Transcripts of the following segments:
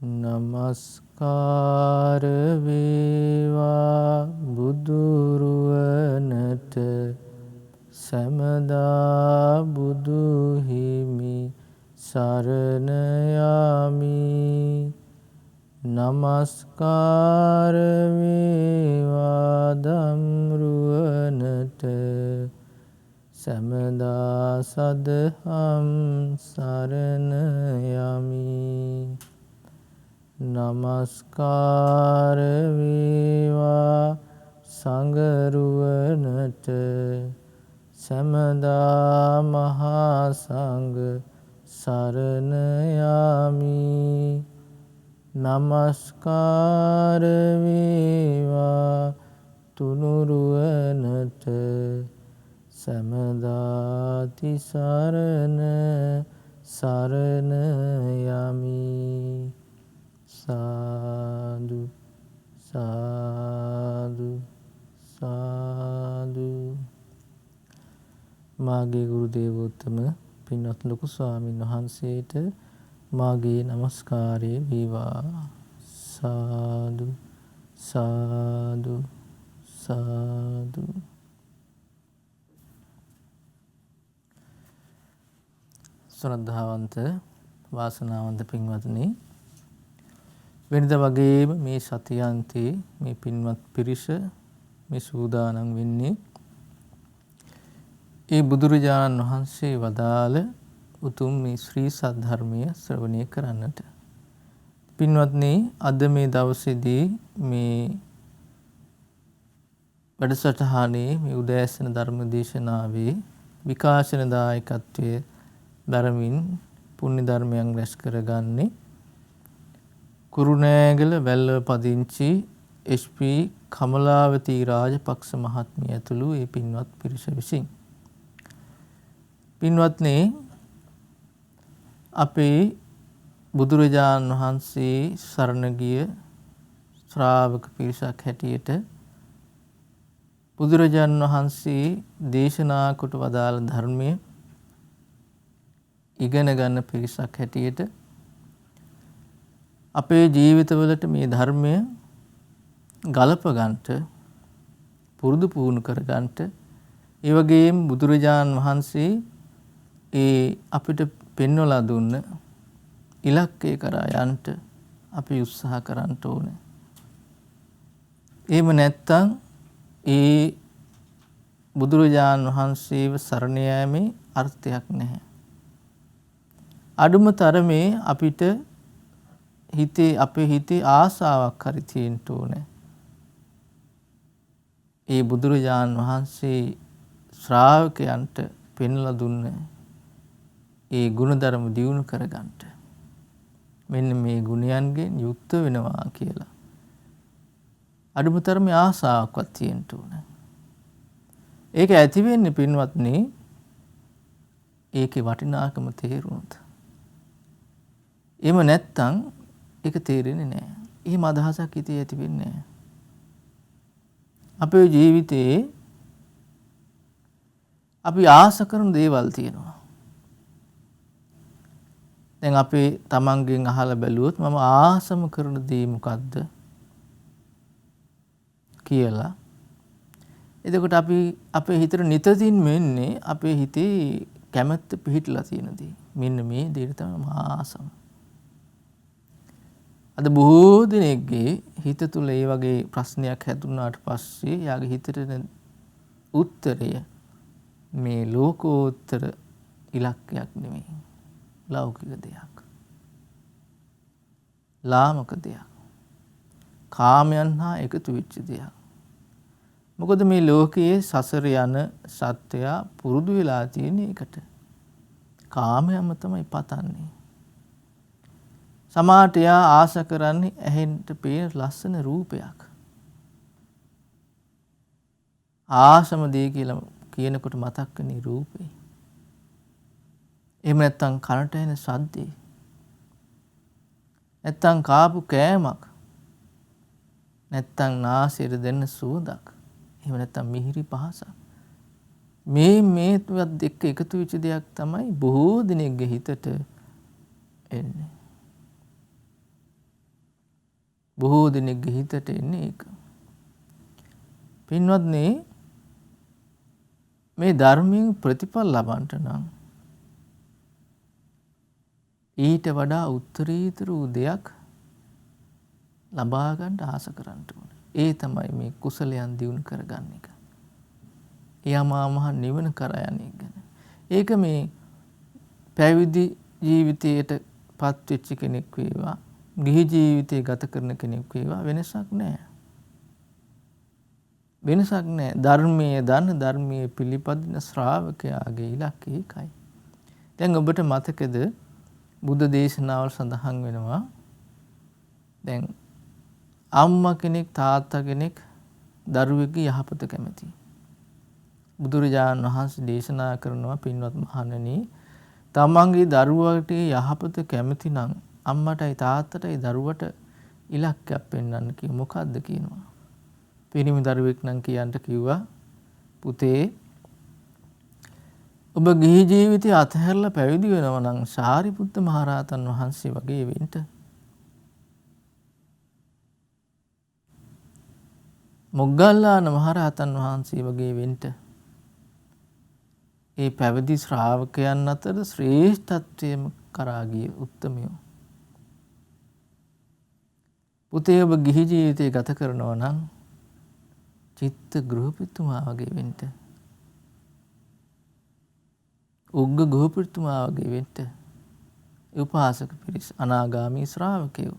නමස්කාර වේවා බුදුරුවනට සැමදා බුදු හිමි සරණ යමි. නමස්කාර වේවා ධම්රුවනට සැමදා සදහම් සරණ යමි. නමස්කාර වේවා සංඝරුවනට සැමදා මහා සංඝ සරණ යමි. නමස්කාර වේවා තුනුරුවනට සැමදා තිසරණ සරණ යමි. සාදු සාදු සාදු. මාගේ ගුරු දේවෝත්තම පින්වත් ලොකු ස්වාමීන් වහන්සේට මාගේ නමස්කාරය වේවා. සාදු සාදු සාදු. ශ්‍රද්ධාවන්ත වාසනාවන්ත පින්වත්නි, වෙනදා වගේම මේ සතියන්තේ මේ පින්වත් පිරිස මේ සූදානම් වෙන්නේ ඒ බුදුරජාණන් වහන්සේ වදාළ උතුම් මේ ශ්‍රී සද්ධර්මය ශ්‍රවණය කරන්නට. පින්වත්නි, අද මේ දවසේදී මේ වැඩසටහනේ මේ උදෑසන ධර්ම දේශනාවේ විකාශන දායකත්වයේ ධර්මින් පුණ්‍ය ධර්මයන් රැස් කරගන්නේ කුරුණෑගල වැල්ලව පදිංචි එච්.පී. කමලාවතී රාජපක්ෂ මහත්මිය ඇතුළු ඒ පින්වත් පිරිස විසින්. පින්වත්නි, අපේ බුදුරජාණන් වහන්සේ සරණ ගිය ශ්‍රාවක පිරිසක් හැටියට බුදුරජාණන් වහන්සේ දේශනා කොට වදාළ ධර්මය ඉගෙන ගන්න පිරිසක් හැටියට අපේ ජීවිතවලට මේ ධර්මය ගලප ගන්නට පුරුදු පුහුණු කර ගන්නට, ඒ වගේම බුදුරජාණන් වහන්සේ ඒ අපිට පෙන්වලා දුන්න ඉලක්කය කරා යන්නට අපි උත්සාහ කරන්න ඕනේ. එහෙම නැත්නම් ඒ බුදුරජාණන් වහන්සේව සරණ යාමේ අර්ථයක් නැහැ. අඩුම තරමේ අපිට අපේ හිතේ ආසාවක් හරි තියෙන්න ඕනේ. ඒ බුදුරජාණන් වහන්සේ ශ්‍රාවකයන්ට පෙන්වලා දුන්න ඒ ගුණධර්ම දියුණු කරගන්නට මෙන්න මේ ගුණයන්ගෙන් යුක්ත වෙනවා කියලා අඩුම තරමේ ආසාවක්වත් තියෙන්න ඕනේ. ඒක ඇති වෙන්නේ පින්වත්නි ඒකේ වටිනාකම තේරුණොත්. එහෙම නැත්තම් ඒක තේරෙන්නේ නැහැ. එහෙම අදහසක් හිතේ ඇති වෙන්නේ නැහැ. අපේ ජීවිතේ අපි ආස කරන දේවල් තියෙනවා. දැන් අපි තමන්ගෙන් අහලා බැලුවොත් මම ආසම කරන දේ මොකද්ද කියලා. එතකොට අපි අපේ හිතට නිතින් මෙන්නේ අපේ හිතේ කැමැත්ත පිහිටලා තියෙන දේ. මෙන්න මේ දේට තමයි ආසම. අද බොහෝ දෙනෙක්ගේ හිත තුළ ඒ වගේ ප්‍රශ්නයක් හැදුනාට පස්සේ යාගේ හිතට උත්තරය මේ ලෝකෝත්තර ඉලක්කයක් නෙමෙයි. ලෞකික දෙයක්. ලාමක දෙයක්. කාමයන් හා එකතු වෙච්ච දෙයක්. මොකද මේ ලෝකයේ සසර යන සත්වයා පුරුදු වෙලා තියෙන එකට. කාමයන්ම තමයි පතන්නේ. සමහරට එයා ආස කරන්නේ ඇහෙන්ට පේන ලස්සන රූපයක්. ආසම දේ කියලා කියනකොට මතක් වෙන්නේ රූපේ. එහෙම නැත්නම් කනට එන ශබ්දේ. නැත්නම් කාපු කෑමක්. නැත්නම් නාසයට දෙන්න සුවඳක්. එහෙම නැත්නම් මිහිරි පහසක්. මේවත් එක්ක එකතු වෙච්ච දෙයක් තමයි බොහෝ දිනෙකගේ හිතට එන්නේ. බොහෝ දෙනෙක්ගේ හිතට එන්නේ ඒක. පින්වත්නි, මේ ධර්මයෙන් ප්‍රතිඵල ලබන්නට නම් ඊට වඩා උත්තරීතර වූ දෙයක් ලබා ගන්න ආස කරන්න ඕනේ. ඒ තමයි මේ කුසලයන් දියුණු කරගන්න එක. එයාමා මහ නිවන කරා යන එක ගැන. ඒක මේ පැවිදි ජීවිතයට පත් වෙච්ච කෙනෙක් වේවා, ගිහි ජීවිතය ගත කරන කෙනෙක් වේවා වෙනසක් නැහැ. වෙනසක් නැහැ. ධර්මයේ දන්න ධර්මයේ පිළිපදින ශ්‍රාවකයාගේ ඉලක්කය ඒකයි. දැන් ඔබට මතකද බුද්ධ දේශනාවල සඳහන් වෙනවා දැන් අම්මා කෙනෙක් තාත්තා කෙනෙක් දරුවෙකුගේ යහපත කැමති. බුදුරජාණන් වහන්සේ දේශනා කරනවා පින්වත් මහණෙනි, තමන්ගේ දරුවාට යහපත කැමති නම් අම්මටයි තාත්තටයි දරුවට ඉලක්කයක් පෙන්වන්න කිව්ව. මොකද්ද කියනවා? පිරිමි දරුවෙක් නම් කියන්න කිව්වා, පුතේ ඔබ ගිහි ජීවිතය අතහැරලා පැවිදි වෙනවා නම් සාරිපුත්ත මහරහතන් වහන්සේ වගේ වෙන්න. මොග්ගල්ලාන මහරහතන් වහන්සේ වගේ වෙන්න. ඒ පැවිදි ශ්‍රාවකයන් අතර ශ්‍රේෂ්ඨත්වයම කරා ගිය උත්තමයෝ. පුතේ ඔබ ගිහි ජීවිතය ගත කරනවා නම් චිත්ත ගෘහපතිතුමා වගේ වෙන්න. උග්ග ගෘහපතිතුමා වගේ වෙන්න. උපාසක පිරිස අනාගාමී ශ්‍රාවකයෝ.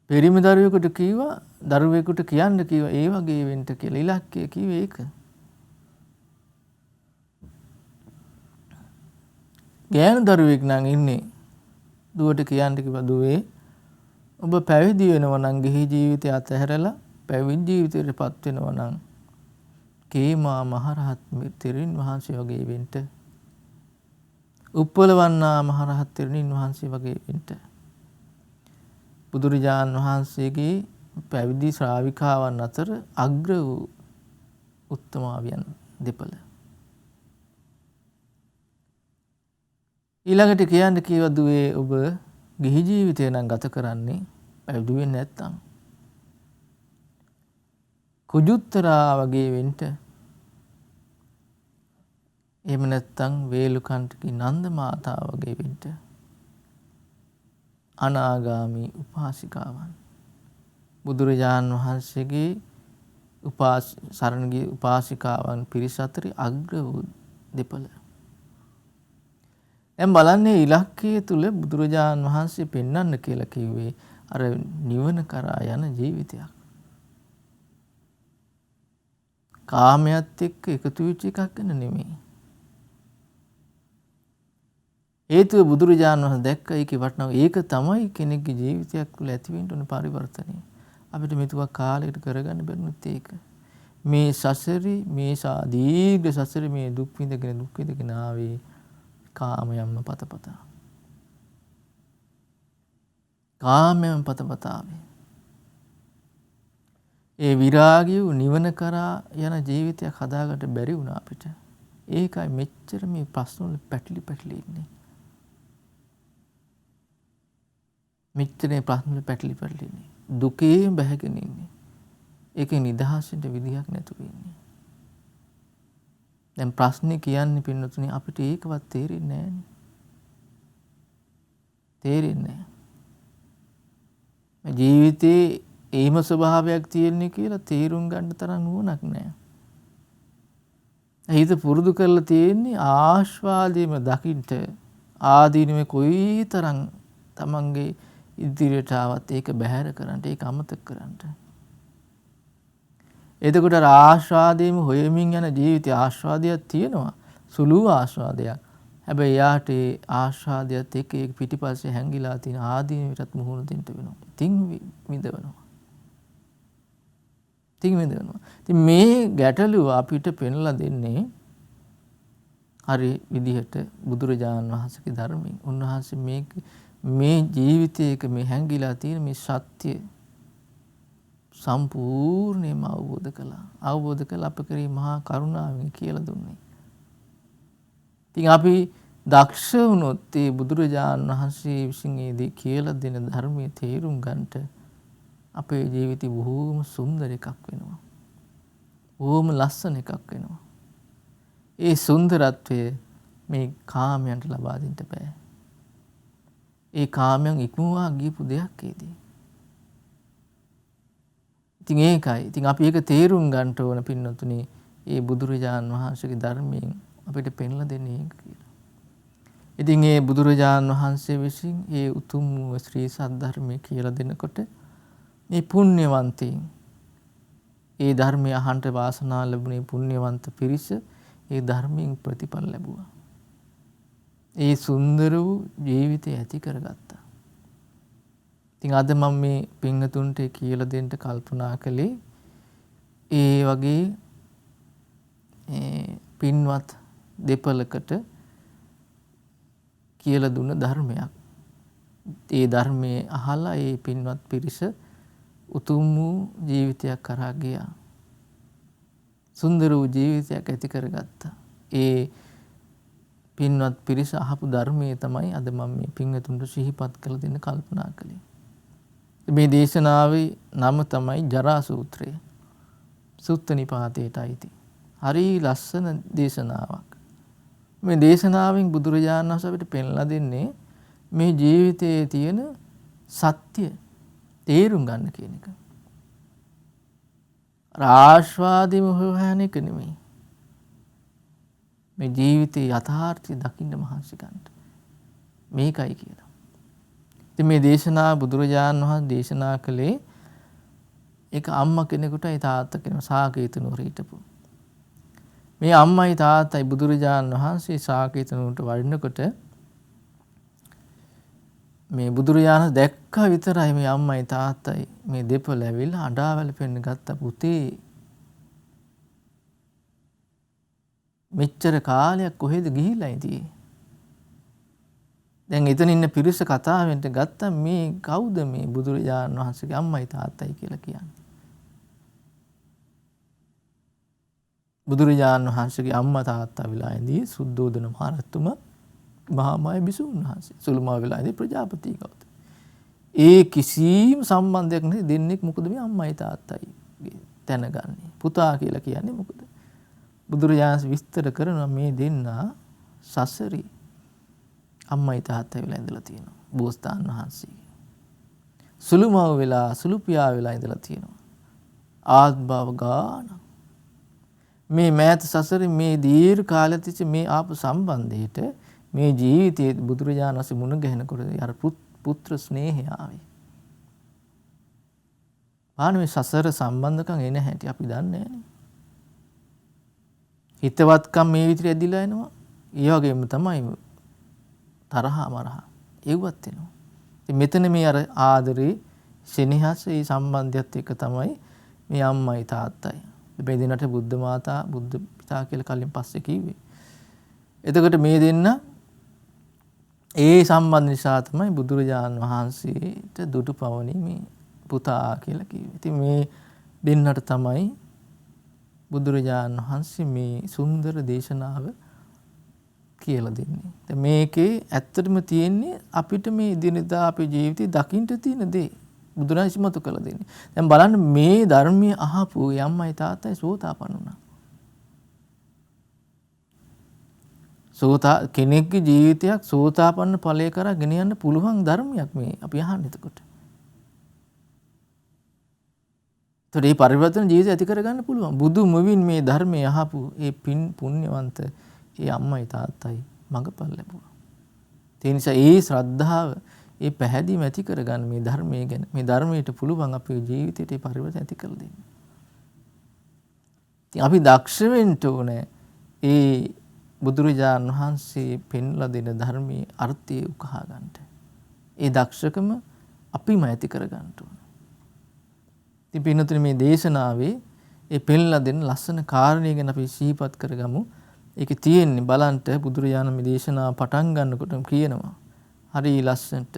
පිරිමි දරුවෙකුට කිව්වා, දරුවෙකුට කියන්න කිව්වා ඒ වගේ වෙන්න කියලා. ඉලක්කය කිව්වේ ඒක. ගෑනු දරුවෙක් නම් ඉන්නේ දුවට කියන්න කිව්වා, දුවේ ඔබ පැවිදි වෙනවා නම් ගිහි ජීවිතය අතහැරලා පැවිදි ජීවිතයටපත් වෙනවා නම් කේමා මහරහත් තෙරින් වහන්සේ වගේ වෙන්න. උප්පලවන්නා මහරහත් තෙරින් වහන්සේ වගේ වෙන්න. බුදුරජාණන් වහන්සේගේ පැවිදි ශ්‍රාවිකාවන් අතර අග්‍ර වූ උත්තමාවියන් දෙපළ. ඊළඟට කියන්න කීවා, දුවේ ඔබ ගිහි ජීවිතය නම් ගත කරන්නේ පැවිදි වෙන්නේ නැත්තම් කුජුත්තරා වගේ වෙන්න. එහෙම නැත්තම් වේලුකන්ටකී නන්ද මාතාව වගේ වෙන්න. අනාගාමී උපාසිකාවන්. බුදුරජාණන් වහන්සේගේ සරණගේ උපාසිකාවන් පිරිස අතරේ අග්‍ර වූ දෙපළ. දැන් බලන්නේ ඉලක්කය තුල බුදුරජාණන් වහන්සේ පෙන්වන්න කියලා කිව්වේ අර නිවන කරා යන ජීවිතයක්. කාමයට එක්ක එකතු වෙච්ච එකක් ගැන නෙමෙයි. හේතුව බුදුරජාණන් වහන්සේ දැක්ක ඒකේ වටිනාකම. ඒක තමයි කෙනෙක්ගේ ජීවිතයක් තුළ ඇති වෙන්න ඕන පරිවර්තනය. අපිට මෙතුවක් කාලයකට කරගන්න බැරිනුත් ඒක. මේ සසරේ මේ දීර්ඝ සසරේ මේ දුක් විඳගෙන ආවේ කාමයන්ම පතපතා. කාමයන් පතපතාවේ. ඒ විරාගිය නිවන කරා යන ජීවිතයක් හදාගන්න බැරි වුණා අපිට. ඒකයි මෙච්චර මේ ප්‍රශ්න වල පැටලි ඉන්නේ. මෙච්චර මේ ප්‍රශ්න වල පැටලි ඉන්නේ. දුකේ බැහැගෙන ඉන්නේ. ඒකේ නිදහසට විදියක් නැතුව ඉන්නේ. දැන් ප්‍රශ්නේ කියන්නේ පින්නතුනේ අපිට ඒකවත් තේරෙන්නේ නැහැ. තේරෙන්නේ නැහැ. ජීවිතේ ඒම ස්වභාවයක් තියෙන්නේ කියලා තේරුම් ගන්න තරම් නුවණක් නැහැ. හිත පුරුදු කරලා තියෙන්නේ ආස්වාදයේම දකින්න ආදීනමේ කොයිතරම් තමන්ගේ ඉදිරියට ආවත් ඒක බැහැර කරන්න, ඒක අමතක කරන්න. එතකොට ආස්වාදයේම හොයමින් යන ජීවිතය ආස්වාදයක් තියෙනවා, සුළු ආස්වාදයක්. හැබැයි යාට ඒ ආස්වාදයත් එක්ක ඒක පිටිපස්සේ හැංගිලා තියෙන ආදීනමටත් මුහුණ දෙන්න වෙනවා. ඉතින් විඳවනවා. ඉතින් මේ ගැටලුව අපිට පෙන්ලා දෙන්නේ හරි විදිහට බුදුරජාණන් වහන්සේගේ ධර්මයෙන්. උන්වහන්සේ මේ ජීවිතයක මේ හැංගිලා තියෙන මේ සත්‍ය සම්පූර්ණයෙන්ම අවබෝධ කළා. අවබෝධ කළ අප කරේ මහා කරුණාවෙන් කියලා දුන්නේ. ඉතින් අපි දක්ෂ වුණොත් ඒ බුදුරජාණන් වහන්සේ විසින් ඒ කියලා දෙන ධර්මයේ තේරුම් ගන්නට අපේ ජීවිතය බොහෝම සුන්දර එකක් වෙනවා. බොහෝම ලස්සන එකක් වෙනවා. ඒ සුන්දරත්වය මේ කාමයන්ට ලබා දෙන්න බෑ. ඒ කාමයන් ඉක්මවා ගියපු දෙයක් ඒදී. ඉතින් ඒකයි. ඉතින් අපි ඒක තේරුම් ගන්න ඕන පින්නතුනි. ඒ බුදුරජාණන් වහන්සේගේ ධර්මයෙන් අපිට පෙන්ලා දෙන්නේ ඒක කියලා. ඉතින් ඒ බුදුරජාණන් වහන්සේ විසින් ඒ උතුම් වූ ශ්‍රී සද්ධර්මයේ කියලා දෙනකොට මේ පුණ්‍යවන්තයින් ඒ ධර්මය අහන්ට වාසනාව ලැබුණේ පුණ්‍යවන්ත පිරිස ඒ ධර්මයෙන් ප්‍රතිඵල ලැබුවා. ඒ සුන්දර වූ ජීවිතය ඇති කරගත්තා. ඉතින් අද මම මේ පින්වතුන්ට කියලා දෙන්න කල්පනා කළේ ඒ වගේ පින්වත් දෙපළකට කියලා දුන්න ධර්මයක්. ඒ ධර්මයේ අහලා ඒ පින්වත් පිරිස උතුම් වූ ජීවිතයක් කරා ගියා. සුන්දර වූ ජීවිතයක් ඇති කරගත්තා. ඒ පින්වත් පිරිස අහපු ධර්මයේ තමයි අද මම මේ පින්වතුන්ට සිහිපත් කළ දෙන්න කල්පනා කළේ. මේ දේශනාවේ නම තමයි ජරා සූත්‍රය. සුත්ත නිපාතයට අයිති. හරි ලස්සන දේශනාවක්. මේ දේශනාවෙන් බුදුරජාණන් වහන්සේ අපිට පෙන්ලා දෙන්නේ මේ ජීවිතයේ තියෙන සත්‍ය තේරුම් ගන්න කියන එක. ආස්වාදෙම හොයන එක නෙමෙයි. මේ ජීවිතයේ යථාර්ථය දකින්න මහන්සි ගන්න. මේකයි කියලා. ඉතින් මේ දේශනාව බුදුරජාණන් වහන්සේ දේශනා කළේ ඒක අම්මා කෙනෙකුටයි තාත්තා කෙනෙකුට සාකේත නුවර හිටපු. මේ අම්මයි තාත්තයි බුදුරජාණන් වහන්සේ සාකේත නුවරට වඩිනකොට මේ බුදුරජාණන් දැක්ක විතරයි මේ අම්මයි තාත්තයි මේ දෙපළ ඇවිල්ලා අඬා වැළපෙන්න ගත්ත පුතේ මෙච්චර කාලයක් කොහෙද ගිහිල්ලා ඉතියේ. දැන් එතන ඉන්න පිරිස කතා වෙන්න ගත්තා මේ කවුද මේ බුදුරජාණන් වහන්සේගේ අම්මයි තාත්තයි කියලා කියන්නේ. බුදුරජාණන් වහන්සේගේ අම්මා තාත්තා වෙලා ඉඳී සුද්ධෝදන මහරහතුමා මහා මායා බිසෝන් වහන්සේ සුළුමා වෙලා ඉඳී ප්‍රජාපති ගෞතම. ඒ කිසිම සම්බන්ධයක් නැති දෙන්නෙක් මොකද මේ අම්මයි තාත්තයි දැනගන්නේ. පුතා කියලා කියන්නේ මොකද? බුදුරජාණන් විස්තර කරනවා මේ දෙන්නා සසරි අම්මයි තාත්තයි වෙලා ඉඳලා තියෙනවා. බෝසතාණන් වහන්සේ. සුළුමව වෙලා සුළු පියා වෙලා ඉඳලා තියෙනවා. ආත්භව ගාන මේ මෑත සසරේ මේ දීර්ඝ කාලය තිස්සේ මේ ආපු සම්බන්ධයට මේ ජීවිතයේ බුදුරජාණන් වහන්සේ මුණ ගැහෙනකොට අර පුත්‍ර ස්නේහය ආවේ. ආනෝ සසර සම්බන්ධකම් එන හැටි අපි දන්නේ නැහැනේ. හිතවත්කම් මේ විදිහට ඇදිලා එනවා. ඒ වගේම තමයි තරහා මරහා ඒවත් එනවා. ඉතින් මෙතන මේ අර ආදරේ සෙනෙහස ඒ සම්බන්ධයත් එක්ක තමයි මේ අම්මයි තාත්තයි. මේ දෙන්නට බුද්ධ මාතා බුද්ධ පිතා කියලා කලින් පස්සේ කිව්වේ. එතකොට මේ දෙන්න ඒ සම්බන්ධ නිසා තමයි බුදුරජාණන් වහන්සේට දුටු පවණි මේ පුතා කියලා කිව්වේ. ඉතින් මේ දෙන්නට තමයි බුදුරජාණන් වහන්සේ මේ සුන්දර දේශනාව කියලා දෙන්නේ. දැන් මේකේ ඇත්තටම තියෙන්නේ අපිට මේ දිනදා අපේ ජීවිතේ දකින්න තියෙන දේ බුදුරජාණන් ඉස්මතු කළ දෙන්නේ. දැන් බලන්න මේ ධර්මයේ අහපු යම්මයි තාත්තයි සෝතාපන්න වුණා. කෙනෙක්ගේ ජීවිතයක් සෝතාපන්න ඵලය කරා ගෙන යන්න පුළුවන් ධර්මයක් මේ අපි අහන්නේ එතකොට. ඒ පරිවර්තන ජීවිතය ඇති කරගන්න පුළුවන්. බුදු මුවින් මේ ධර්මය අහපු ඒ පුණ්‍යවන්ත ඒ අම්මයි තාත්තයි මඟපල් ලැබුවා. ඒ නිසා ඒ ශ්‍රද්ධාව ඒ පැහැදීම ඇති කරගන්න මේ ධර්මයේ ගැන මේ ධර්මයට පුළුවන් අපේ ජීවිතයට ඒ පරිවර්තන ඇති කරලා දෙන්න. ඉතින් අපි දක්ෂ වෙන්න ඕනේ ඒ බුදුරජාණන් වහන්සේ පෙන්ලා දෙන ධර්මයේ අර්ථය උකහා ගන්නට. ඒ දක්ෂකම අපිම ඇති කර ගන්න ඕනේ. ඉතින් පින්නතුනේ මේ දේශනාවේ ඒ පෙන්ලා දෙන ලස්සන කාරණේ ගැන අපි සිහිපත් කරගමු. ඒකේ තියෙන්නේ බලන්ට බුදුරජාණන් මේ දේශනාව පටන් ගන්නකොටම කියනවා. හරි ලස්සනට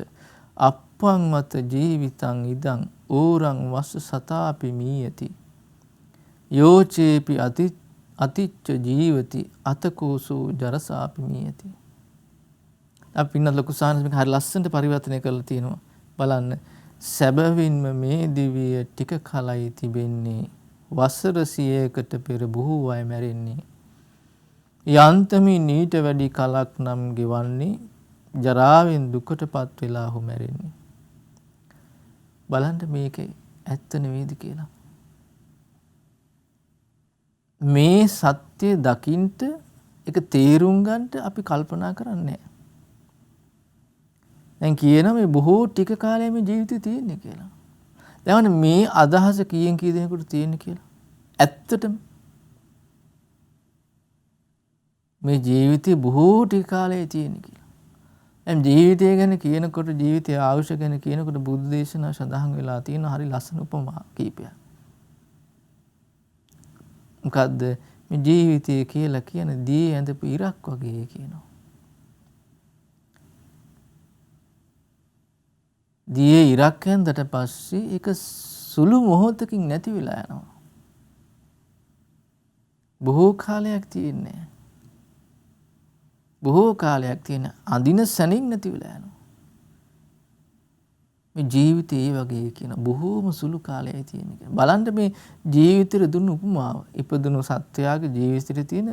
අප්පං මත ජීවිතං ඉදං ඕරං වස්ස සතාපි මීයති. යෝචේපි අතිච්ච ජීවති අතකෝසෝ ජරසාපි මීයති. අපි පින්නත් ලොකු සාහනස් මේක හරි ලස්සනට පරිවර්තනය කරලා තියෙනවා. බලන්න. සැබවින්ම මේ දිවිය ටික කලයි තිබෙන්නේ. වසර 100කට පෙර බොහෝ අය මැරෙන්නේ. යන්තමින් ඊට වැඩි කලක් නම් ගෙවන්නේ ජරාවෙන් දුකටපත් වෙලා ඔහු මැරෙන්නේ. බලන්න මේකේ ඇත්ත නෙවෙයිද කියලා. මේ සත්‍ය දකින්ට ඒක තේරුම් ගන්නට අපි කල්පනා කරන්නේ නැහැ. දැන් කියනවා මේ බොහෝ ටික කාලයක් මේ ජීවිතේ තියෙන්නේ කියලා. දැන් මේ අදහස කීයෙන් කී දෙනෙකුට තියෙන්නේ කියලා. ඇත්තටම මේ ජීවිතේ බොහෝ ටික කාලයක් තියෙන්නේ කියලා. දැන් ජීවිතය ගැන කියනකොට ජීවිතය ආයුෂ ගැන කියනකොට බුද්ධ දේශනාව සඳහන් වෙලා තියෙන හරි ලස්සන උපමා කීපයක්. මොකද්ද මේ ජීවිතය කියලා කියන දී ඇඳපු ඉරක් වගේ කියනවා. දියේ ඉරක් ඇඳට පස්සේ ඒක සුළු මොහොතකින් නැති වෙලා යනවා. බොහෝ කාලයක් තියෙන්නේ. බොහෝ කාලයක් තියෙන අඳින සැනින් නැති වෙලා යනවා. මේ ජීවිතේ ඒ වගේ කියන බොහෝම සුළු කාලයයි තියෙන එක. බලන්න මේ ජීවිතේ දුන්න උපමාව. ඉපදුණු සත්වයාගේ ජීවිතේ තියෙන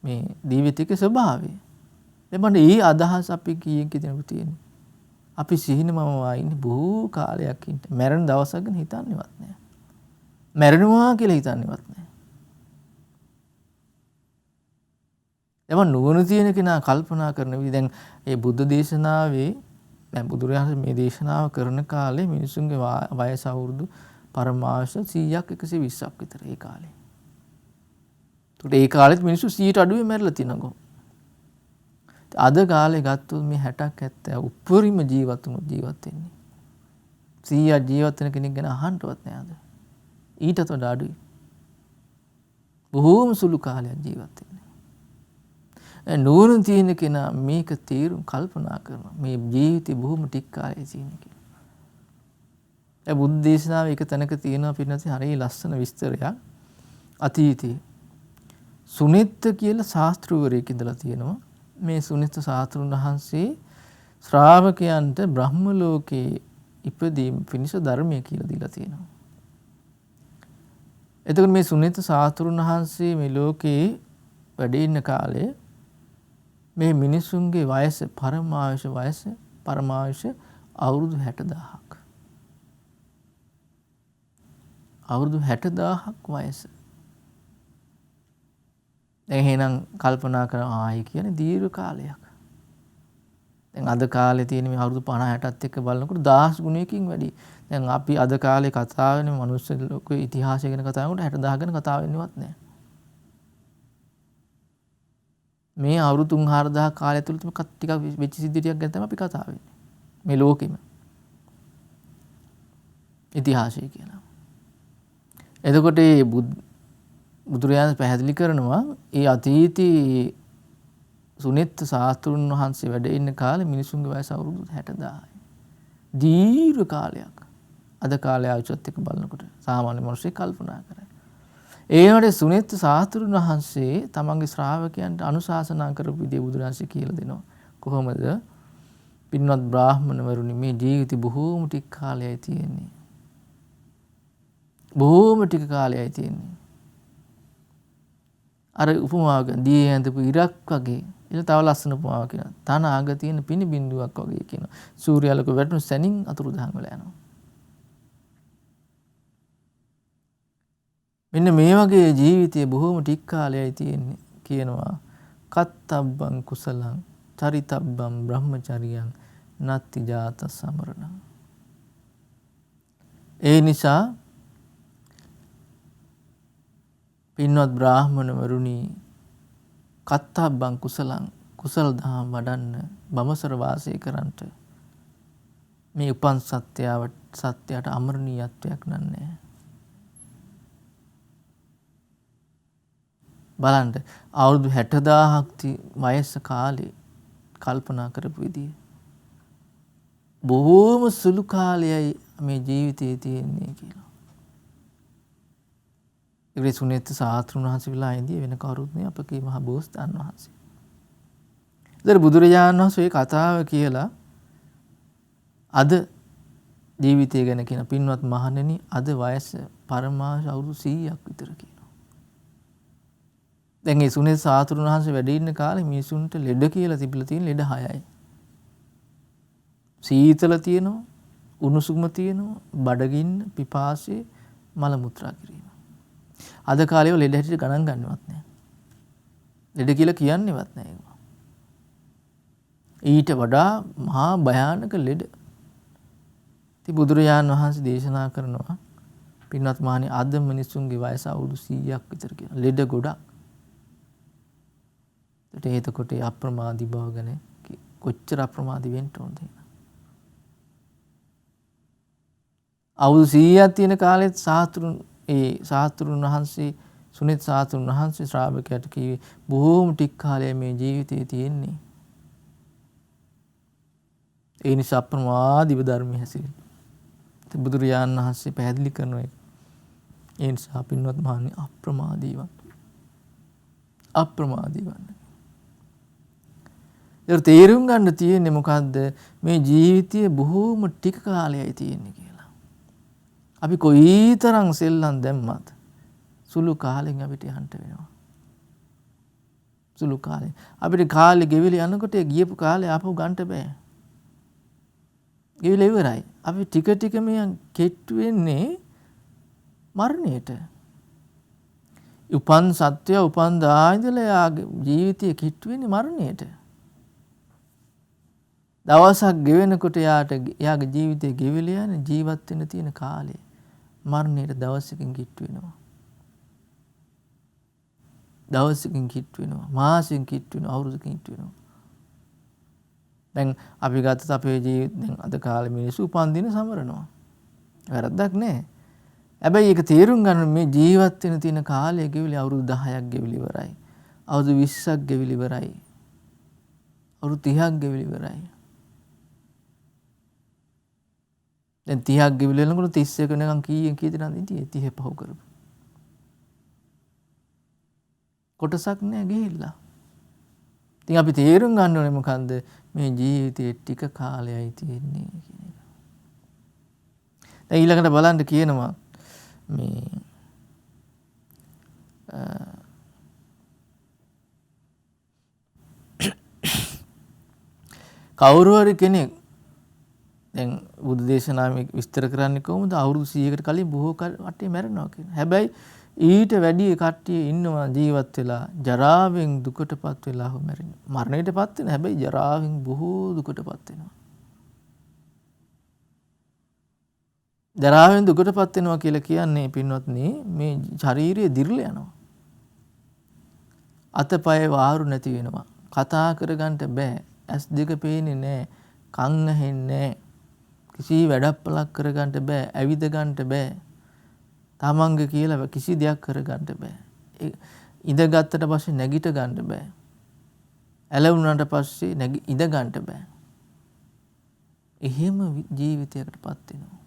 මේ ජීවිතික ස්වභාවය. එබඳ ඒ අදහස් අපි කීයෙන් කියෙනෙකුට තියෙන්නේ. අපි සිහිනමම ඉන්නේ බොහෝ කාලයක් ඉන්න. මැරෙන දවසක් ගැන හිතන්නේවත් නැහැ. මැරෙනවා කියලා හිතන්නේවත් නැහැ. එවන් නුවණ තියෙන කෙනා කල්පනා කරන විදිහ දැන් මේ බුද්ධ දේශනාවේ දැන් බුදුරජාණන් මේ දේශනාව කරන කාලේ මිනිසුන්ගේ වයස අවුරුදු පරමාවශ 100ක් 120ක් විතර ඒ කාලේ. ඒකට ඒ කාලෙත් මිනිස්සු 100ට අඩුවේ මැරිලා තිනගෝ. අද කාලේ ගත්තොත් මේ 60ක් 70 උපරිම ජීවත් වෙන්නේ. 100ක් ජීවත් වෙන කෙනෙක් ගැන අහන්නවත් නෑ අද. ඊටත් වඩා අඩුයි. බොහෝම සුළු කාලයක් ජීවත් වෙන්නේ. නුවණ තියෙන කෙනා මේක තේරුම් කල්පනා කරනවා. මේ ජීවිතේ බොහොම ටික කාලයක් තියෙන කියලා. ඒ බුද්ධ දේශනාවේ එක තැනක තියෙනවා පින්නත් හරිය ලස්සන විස්තරයක්. අතීතේ සුනිත්ත කියලා ශාස්ත්‍රවරයෙක් ඉඳලා තියෙනවා. මේ සුනිත්ත ශාස්ත්‍රුන් වහන්සේ ශ්‍රාවකයන්ට බ්‍රහ්ම ලෝකේ ඉපදීම පිණිස ධර්මය කියලා දීලා තියෙනවා. එතකොට මේ සුනිත්ත ශාස්ත්‍රුන් වහන්සේ මේ ලෝකේ වැඩ ඉන්න කාලේ මේ මිනිසුන්ගේ වයස පරමාවශ අවුරුදු 60000ක්. අවුරුදු 60000ක් වයස. දැන් එහෙනම් කල්පනා කරා ආයි කියන්නේ දීර්ඝ කාලයක්. දැන් අද කාලේ තියෙන මේ අවුරුදු 50 60ත් එක්ක බලනකොට 1000 ගුණයකින් වැඩි. දැන් අපි අද කාලේ කතා වෙන මනුස්ස ලෝක ඉතිහාසය ගැන කතා කරනකොට 60000 ගැන කතා වෙන්නේවත් නැහැ. මේ අවුරුදු 3000 කාලය තුල ටිකක් වෙච්ච සිද්ධි ටිකක් ගැන තමයි අපි කතා වෙන්නේ. මේ ලෝකෙම ඉතිහාසය කියලා. එතකොට මේ බුදුරජාණන් පැහැදිලි කරනවා ඒ අතීතී සුනිත් ශාස්ත්‍රුන් වහන්සේ වැඩ ඉන්න කාලේ මිනිසුන්ගේ වයස අවුරුදු 60000යි. දීර්ඝ කාලයක්. අද කාලේ ආයුෂත් එක්ක බලනකොට සාමාන්‍ය මිනිස්සෙක් කල්පනා කරයි. ඒ වගේ සුනිත් ශාස්ත්‍රුන් වහන්සේ තමන්ගේ ශ්‍රාවකයන්ට අනුශාසනා කරපු විදිය බුදුරජාණන් කියලා දෙනවා. කොහොමද? පින්වත් බ්‍රාහ්මණවරුනි මේ ජීවිතේ බොහෝම ටික කාලයයි තියෙන්නේ. බොහෝම ටික කාලයයි තියෙන්නේ. අර උපමාවක දී ඇඳපු ඉරක් වගේ ඊට තව ලස්සන උපමාවක් කියනවා. තන ආග තියෙන පිනි බිඳුවක් වගේ කියනවා. සූර්යාලෝක වැටුණු සැනින් අතුරුදහන් වෙලා යනවා. මෙන්න මේ වගේ ජීවිතයේ බොහෝම ටික කාලයයි තියෙන්නේ කියනවා. කත්තබ්බං කුසලං චරිතබ්බං බ්‍රහ්මචරියං නත්ති ජාත සමරණං. ඒ නිසා පින්වත් බ්‍රාහ්මණවරුනි කත්තබ්බං කුසලං කුසල දහම් වඩන්න බමසර වාසය කරන්ට මේ උපන් සත්‍යයට අමරණීයත්වයක් නන්නේ. බලන්න අවුරුදු 60000ක් වයස කාලේ කල්පනා කරපු විදිය බොහෝම සුළු කාලයයි මේ ජීවිතයේ තියෙන්නේ කියලා. ඒ සුනිත් ශාස්ත්‍රුන් වහන්සේ විලා ඉඳී වෙන කවුරුත් නෙවෙයි අපගේ මහ බෝසතාණන් වහන්සේ. ඉතින් බුදුරජාණන් වහන්සේ මේ කතාව කියලා අද ජීවිතය ගැන කියන පින්වත් මහණෙනි අද වයස පරමාවශ අවුරුදු 100ක් විතර කියනවා. දැන් ඒ සුනේ සාතුරුන් වහන්සේ වැඩ ඉන්න කාලේ මිනිසුන්ට ලෙඩ කියලා තිබිලා තියෙන ලෙඩ 6යි. සීතල තියෙනවා, උණුසුම තියෙනවා, බඩගින්න, පිපාසය, මල මුත්‍රා කිරීම. අද කාලේ ලෙඩ හැටියට ගණන් ගන්නවත් නැහැ. ලෙඩ කියලා කියන්නේවත් නැහැ ඒවා. ඊට වඩා මහා භයානක ලෙඩ. ඉතින් බුදුරජාණන් වහන්සේ දේශනා කරනවා පින්වත් මහණනි අද මිනිසුන්ගේ වයස අවුරුදු 100ක් විතර කියන ලෙඩ ගොඩක්. එතකොට අප්‍රමාදී බව ගැන කොච්චර අප්‍රමාදී වෙන්න ඕනද? අවුරුදු 100ක් තියෙන කාලෙත් සාතුරුන් වහන්සේ සුනිත් සාතුරුන් වහන්සේ ශ්‍රාවකයාට කිව්වේ බොහෝම ටික කාලයක් මේ ජීවිතේ තියෙන්නේ. ඒ නිසා අප්‍රමාදීව ධර්මයේ හැසිරෙන්න. බුදුරජාණන් වහන්සේ පැහැදිලි කරන එක. ඒ නිසා පින්වත් මහණනි අප්‍රමාදී වන්න. ඒක තේරුම් ගන්න තියෙන්නේ මොකද්ද? මේ ජීවිතයේ බොහෝම ටික කාලයයි තියෙන්නේ කියලා. අපි කොයිතරම් සෙල්ලම් දැම්මත් සුළු කාලෙන් අපිට යන්න වෙනවා. සුළු කාලෙන්. අපිට කාලේ ගෙවිලි යනකොට ගියපු කාලේ ආපහු ගන්න බෑ. ගෙවිලා ඉවරයි. අපි ටික ටික මේ කෙට්ටු වෙන්නේ මරණයට. උපන් සත්වය උපන් දා ඉඳලා යාගේ ජීවිතය කෙට්ටු වෙන්නේ මරණයට. දවසක් ගෙවෙනකොට යාගේ ජීවිතය ගෙවිලා යන ජීවත් වෙන්න තියෙන කාලය මරණයට දවසකින් කිට්ටු වෙනවා. දවසකින් කිට්ටු වෙනවා. මාසෙකින් කිට්ටු වෙනවා. අවුරුදුකින් කිට්ටු වෙනවා. දැන් අපි ගත්තත් අපේ ජීවිතෙන් අද කාලේ මිනිස්සු උපන් දින සමරනවා. වැරද්දක් නැහැ. හැබැයි ඒක තේරුම් ගන්න මේ ජීවත් වෙන තියෙන කාලය ගෙවිලි අවුරුදු 10ක් ගෙවිලි ඉවරයි. අවුරුදු 20ක් ගෙවිලි ඉවරයි. අවුරුදු 30ක් ගෙවිලි ඉවරයි. දැන් 30ක් ගෙවිලි වෙනකොට 31 වෙනකන් කී දෙනාද ඉතියේ 30 පහු කරපු. කොටසක් නැහැ ගිහිල්ලා. ඉතින් අපි තේරුම් ගන්න ඕනේ මොකන්ද මේ ජීවිතේ ටික කාලයයි තියෙන්නේ කියන එක. දැන් ඊළඟට බලන්න කියනවා මේ කවුරු හරි කෙනෙක් දැන් බුදු දේශනාවේ විස්තර කරන්නේ කොහොමද අවුරුදු 100කට කලින් බොහෝ කට්ටිය මැරෙනවා කියන. හැබැයි ඊට වැඩි කට්ටිය ඉන්නවා ජීවත් වෙලා ජරාවෙන් දුකටපත් වෙලා මැරෙනවා. මරණයටපත් වෙන හැබැයි ජරාවෙන් බොහෝ දුකටපත් වෙනවා. ජරාවෙන් දුකටපත් වෙනවා කියලා කියන්නේ පින්වත්නි මේ ශාරීරිය දිර්ල යනවා. අතපය වාරු නැති වෙනවා. කතා කරගන්න බෑ. ඇස් දෙක පේන්නේ නැහැ. කන් ඇහෙන්නේ නැහැ. කිසි වැඩපලක් කරගන්න බෑ. ඇවිද ගන්න බෑ. තමන්ගේ කියලා කිසි දෙයක් කරගන්න බෑ. ඉඳගත්තට පස්සේ නැගිට ගන්න බෑ. ඇලවුණාට පස්සේ ඉඳ ගන්න බෑ. එහෙම ජීවිතයකටපත් වෙනවා.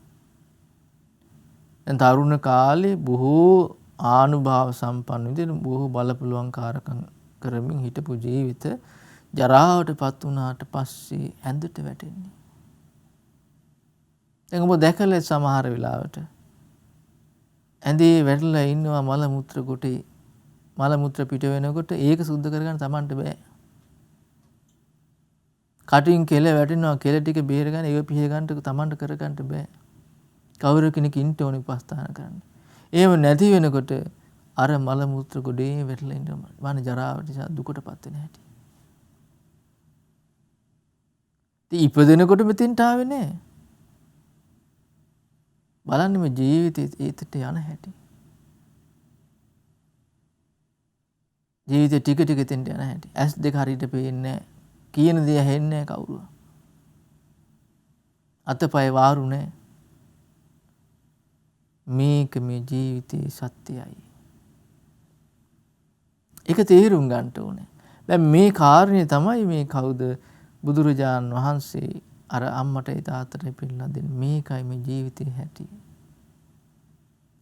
දැන් තරුණ කාලේ බොහෝ ආනුභාව සම්පන්න විදිහට බොහෝ බලපුලුවන්කාරකම් කරමින් හිටපු ජීවිත ජරාවටපත් වුණාට පස්සේ ඇඳට වැටෙන්නේ. දැන් ඔබ දැකලා සමහර වෙලාවට ඇඳේ වැටලා ඉන්නවා මල මුත්‍ර කොටේ. මල මුත්‍ර පිට වෙනකොට ඒක සුද්ධ කරගන්න Tamanට බෑ. කටින් කෙල වැටෙනවා කෙල ටික බේර ගන්න ඒව පිහ ගන්නට Tamanට කරගන්න බෑ. කවුරු කෙනෙක් ඉන්න ඕනේ උපස්ථාන කරන්න. එහෙම නැති වෙනකොට අර මල මුත්‍ර ගොඩේ වැටලා ඉන්නවා. වань ජරාවට නිසා දුකටපත් වෙන හැටි. ඉතින් ඉපදෙනකොට මෙතෙන්ට ආවේ නෑ. බලන්න මේ ජීවිතේ ඒතට යන හැටි. ජීවිතේ ටික ටික තෙන්ට යන හැටි. ඇස් දෙක හරියට පේන්නේ නැහැ. කියන දේ ඇහෙන්නේ නැහැ කවුරුව. අතපය වාරු නැහැ. මේක මේ ජීවිතේ සත්‍යයයි. ඒක තේරුම් ගන්න ඕනේ. දැන් මේ කාරණේ තමයි මේ කවුද බුදුරජාන් වහන්සේ අර අම්මටයි තාත්තටයි පෙන්නලා දෙන්නේ මේකයි මේ ජීවිතේ හැටි.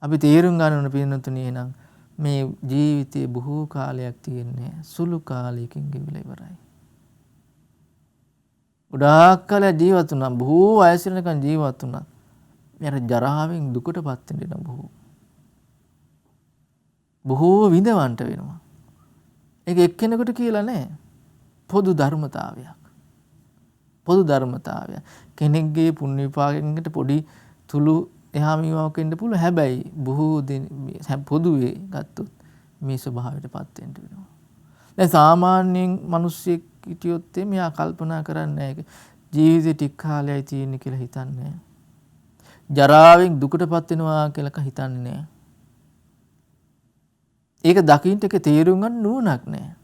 අපි තේරුම් ගන්න ඕන පින්නතුණී එහෙනම් මේ ජීවිතේ බොහෝ කාලයක් තියෙන්නේ සුළු කාලයකින් ගෙවිලා ඉවරයි. ගොඩාක් කාලයක් ජීවත් වුණා. බොහෝ වයස වෙනකන් ජීවත් වුණා. මෙයාර ජරාවෙන් දුකටපත් වෙන්න බොහෝ විඳවන්ට වෙනවා. ඒක එක්කෙනෙකුට කියලා නෑ. පොදු ධර්මතාවයක්. පොදු ධර්මතාවයක්. කෙනෙක්ගේ පුණ්‍ය විපාකයකට පොඩි තුළු එහා මේවාක වෙන්න පුළුවන්. හැබැයි බොහෝ පොදුවේ ගත්තොත් මේ ස්වභාවයටපත් වෙන්න වෙනවා. දැන් සාමාන්‍යයෙන් මිනිස්සෙක් හිටියොත් මෙයා කල්පනා කරන්නේ නැහැ. ජීවිතේ ටික කාලයයි තියෙන්නේ කියලා හිතන්නේ නැහැ. ජරාවෙන් දුකටපත් වෙනවා කියලා හිතන්නේ නැහැ. ඒක දකින්න එක තේරුම් ගන්න නුවණක් නැහැ.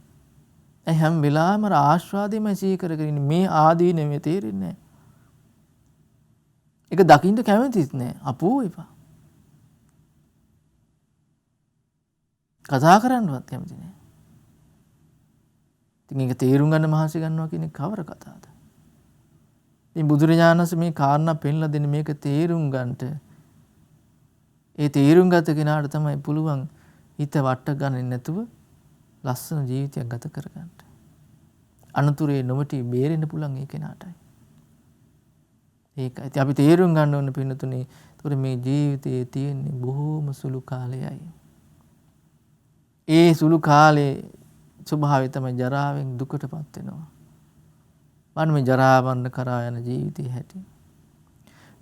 ඒ හැම වෙලාවෙම ආශ්වාදෙම සිහි කරගෙන ඉන්නේ. මේ ආදීනෙම තේරෙන්නේ නැහැ. ඒක දකින්න කැමතිත් නැහැ. අපෝ එපා. කතා කරන්නවත් කැමති නැහැ. ඉතින් ඒක තේරුම් ගන්න මහන්සි ගන්නවා කියන්නේ කවර කතාවද? ඉතින් බුදුරජාණන් වහන්සේ මේ කාරණා පෙන්ලා දෙන්නේ මේක තේරුම් ගන්නට. ඒ තේරුම් ගත කෙනාට තමයි පුළුවන් හිත වට ගන්නේ නැතුව ලස්සන ජීවිතයක් ගත කරගන්න. අනතුරේ නොමැටි බේරෙන්න පුළුවන් ඒ කෙනාටයි. ඒකයි. ඉතින් අපි තේරුම් ගන්න ඕන පින්නතුනේ. ඒතකොට මේ ජීවිතයේ තියෙන්නේ බොහෝම සුළු කාලයයි. ඒ සුළු කාලේ ස්වභාවය තමයි ජරාවෙන් දුකටපත් වෙනවා. වань මේ ජරා මරණ කරා යන ජීවිතයේ හැටි.